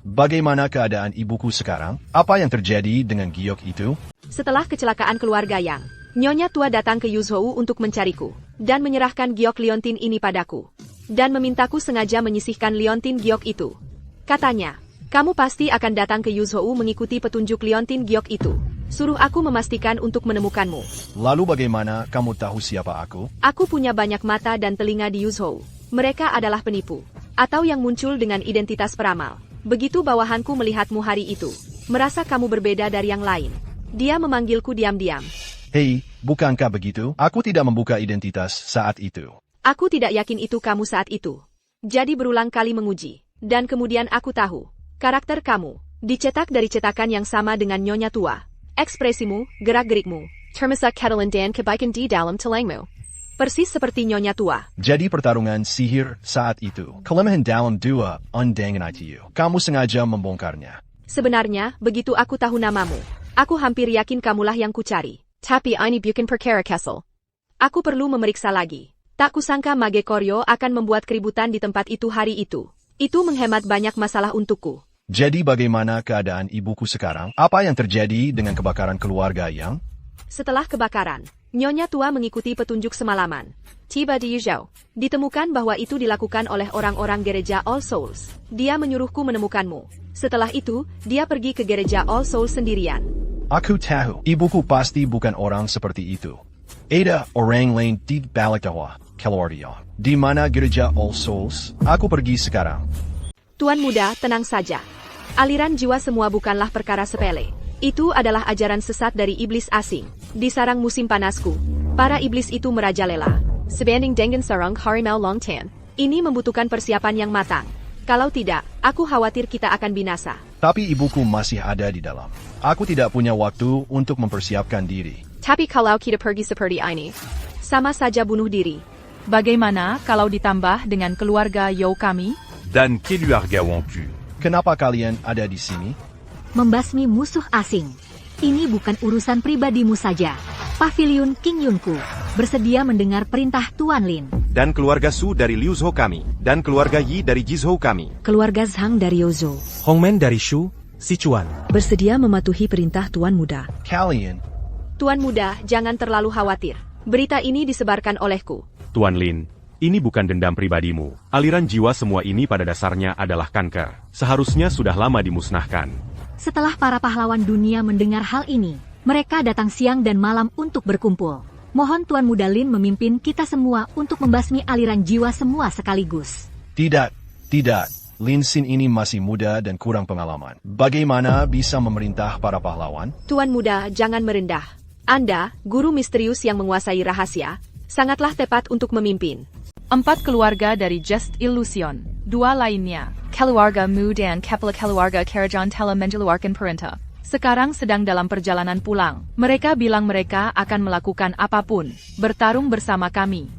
Bagaimana keadaan ibuku sekarang? Apa yang terjadi dengan giok itu? Setelah kecelakaan keluarga Yang, Nyonya tua datang ke Yuzhou untuk mencariku, dan menyerahkan giok liontin ini padaku. Dan memintaku sengaja menyisihkan liontin giok itu. Katanya, kamu pasti akan datang ke Yuzhou mengikuti petunjuk liontin giok itu. Suruh aku memastikan untuk menemukanmu. Lalu bagaimana kamu tahu siapa aku? Aku punya banyak mata dan telinga di Yuzhou. Mereka adalah penipu, atau yang muncul dengan identitas peramal. Begitu bawahanku melihatmu hari itu, merasa kamu berbeda dari yang lain. Dia memanggilku diam-diam. Hei, bukankah begitu? Aku tidak membuka identitas saat itu. Aku tidak yakin itu kamu saat itu. Jadi berulang kali menguji. Dan kemudian aku tahu. Karakter kamu dicetak dari cetakan yang sama dengan Nyonya tua. Ekspresimu, gerak-gerikmu, termasuk ketelan dan kebaikan di dalam telengmu. Persis seperti Nyonya tua. Jadi pertarungan sihir saat itu. Kelemahan dalam dua undangan itu. Kamu sengaja membongkarnya. Sebenarnya, begitu aku tahu namamu, aku hampir yakin kamulah yang kucari. Tapi ini bukan perkara kesel. Aku perlu memeriksa lagi. Tak kusangka Mage Koryo akan membuat keributan di tempat itu hari itu. Itu menghemat banyak masalah untukku. Jadi bagaimana keadaan ibuku sekarang? Apa yang terjadi dengan kebakaran keluarga Yang? Setelah kebakaran, Nyonya tua mengikuti petunjuk semalaman. Tiba di Yuzhou, ditemukan bahwa itu dilakukan oleh orang-orang gereja All Souls. Dia menyuruhku menemukanmu. Setelah itu, dia pergi ke gereja All Souls sendirian. Aku tahu, ibuku pasti bukan orang seperti itu. Ada orang lain di balik tawa, keluarga. Di mana gereja All Souls? Aku pergi sekarang. Tuan muda, tenang saja. Aliran jiwa semua bukanlah perkara sepele. Itu adalah ajaran sesat dari iblis asing. Di sarang musim panasku, para iblis itu merajalela. Sebanding dengan sarang harimau Longtan, ini membutuhkan persiapan yang matang. Kalau tidak, aku khawatir kita akan binasa. Tapi ibuku masih ada di dalam. Aku tidak punya waktu untuk mempersiapkan diri. Tapi kalau kita pergi seperti ini, sama saja bunuh diri. Bagaimana kalau ditambah dengan keluarga You kami? Dan keluarga Wangku. Kenapa kalian ada di sini? Membasmi musuh asing. Ini bukan urusan pribadimu saja. Pavilion King Yunku bersedia mendengar perintah Tuan Lin. Dan keluarga Su dari Liuzhou kami. Dan keluarga Yi dari Jizhou kami. Keluarga Zhang dari Yozhou Hongmen dari Shu, Sichuan. bersedia mematuhi perintah Tuan Muda. Kalian. Tuan muda, jangan terlalu khawatir. Berita ini disebarkan olehku. Tuan Lin, ini bukan dendam pribadimu. Aliran jiwa semua ini pada dasarnya adalah kanker. Seharusnya sudah lama dimusnahkan. Setelah para pahlawan dunia mendengar hal ini, mereka datang siang dan malam untuk berkumpul. Mohon Tuan Muda Lin memimpin kita semua untuk membasmi aliran jiwa semua sekaligus. Tidak. Lin Xin ini masih muda dan kurang pengalaman. Bagaimana bisa memerintah para pahlawan? Tuan muda, jangan merendah. Anda, guru misterius yang menguasai rahasia, sangatlah tepat untuk memimpin. 4 keluarga dari Just Illusion. 2 lainnya, keluarga Mu dan Kepler keluarga Karajan telah mengeluarkan perintah. Sekarang sedang dalam perjalanan pulang. Mereka bilang mereka akan melakukan apapun, bertarung bersama kami.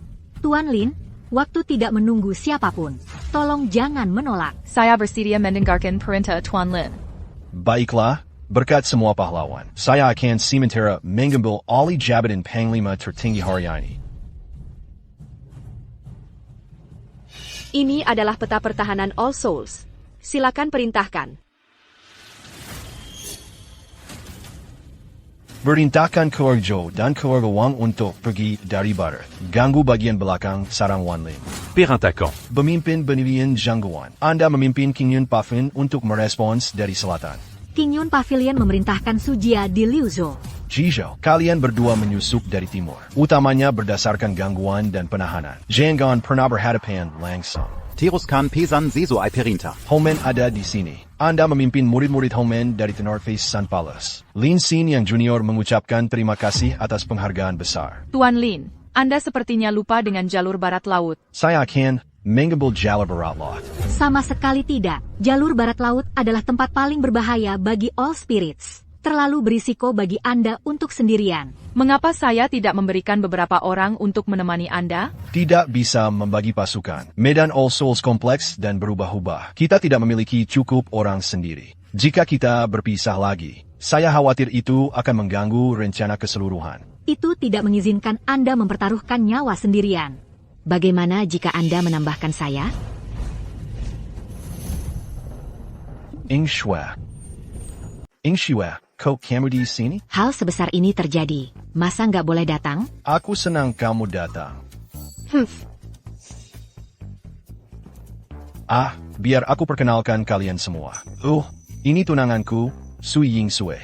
Tuan Lin, waktu tidak menunggu siapapun. Tolong jangan menolak. Saya bersedia mendengarkan perintah Tuan Lin. Baiklah, berkat semua pahlawan, saya akan sementara mengambil alih jabatan Panglima tertinggi hari ini. Ini adalah peta pertahanan All Souls. Silakan perintahkan. Perintahkan keluarga Zhou dan keluarga Wang untuk pergi dari barat. Ganggu bagian belakang sarang Wan Lin. Perintahkan. Pemimpin Benilian Zhangguan. Anda memimpin King Yun Pafin untuk merespons dari selatan. King Yun Pavilion memerintahkan Sujia di Liuzhou. Jizhou, kalian berdua menyusup dari timur, utamanya berdasarkan gangguan dan penahanan. Jangan pernah berhadapan langsung. Teruskan pesan Zezo Alperinta. Homen ada di sini. Anda memimpin murid-murid Homen dari North Face Sun Palace. Lin Xin yang junior mengucapkan terima kasih atas penghargaan besar. Tuan Lin, Anda sepertinya lupa dengan jalur barat laut. Saya akan mengambil jalur barat laut. Sama sekali tidak. Jalur barat laut adalah tempat paling berbahaya bagi All Spirits. Terlalu berisiko bagi Anda untuk sendirian. Mengapa saya tidak memberikan beberapa orang untuk menemani Anda? Tidak bisa membagi pasukan. Medan All Souls kompleks dan berubah-ubah. Kita tidak memiliki cukup orang sendiri. Jika kita berpisah lagi, saya khawatir itu akan mengganggu rencana keseluruhan. Itu tidak mengizinkan Anda mempertaruhkan nyawa sendirian. Bagaimana jika Anda menambahkan saya? Ing Shue, kok kamu di sini? Hal sebesar ini terjadi. Masa nggak boleh datang? Aku senang kamu datang. Biar aku perkenalkan kalian semua. Ini tunanganku, Su Ying Sue.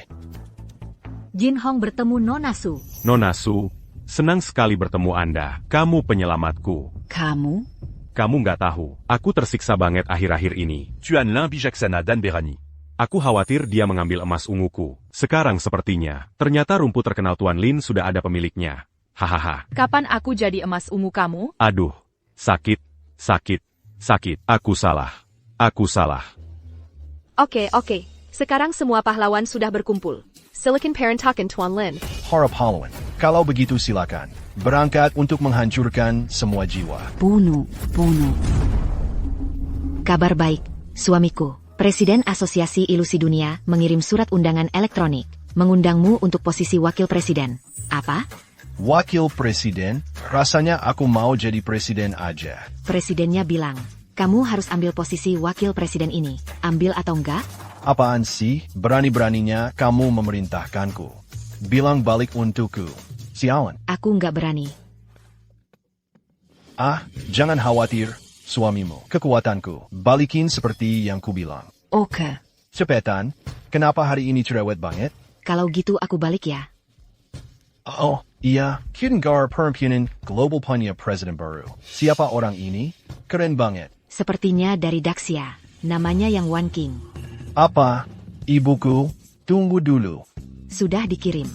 Jin Hong bertemu Nona Su. Nona Su, senang sekali bertemu Anda. Kamu penyelamatku. Kamu? Kamu nggak tahu, aku tersiksa banget akhir-akhir ini. Chuanlin bijaksana dan berani. Aku khawatir dia mengambil emas unguku. Sekarang sepertinya, ternyata rumput terkenal Tuan Lin sudah ada pemiliknya. Hahaha. Kapan aku jadi emas ungu kamu? Aduh, sakit. Aku salah. Oke. Sekarang semua pahlawan sudah berkumpul. Silicon Parentakan Tuan Lin. Para pahlawan, kalau begitu silakan. Berangkat untuk menghancurkan semua jiwa. Bunuh. Kabar baik, suamiku. Presiden Asosiasi Ilusi Dunia mengirim surat undangan elektronik, mengundangmu untuk posisi wakil presiden. Apa? Wakil presiden? Rasanya aku mau jadi presiden aja. Presidennya bilang, kamu harus ambil posisi wakil presiden ini. Ambil atau enggak? Apaan sih? Berani-beraninya kamu memerintahkanku. Bilang balik untukku. Sialan. Aku enggak berani. Jangan khawatir. Suamimu, kekuatanku, balikin seperti yang kubilang. Oke. Cepetan, kenapa hari ini cerewet banget? Kalau gitu aku balik ya. Iya, Kidengar Perempuan Global punya presiden baru. Siapa orang ini? Keren banget. Sepertinya dari Daxia, namanya yang Wan King. Apa? Ibuku, tunggu dulu. Sudah dikirim.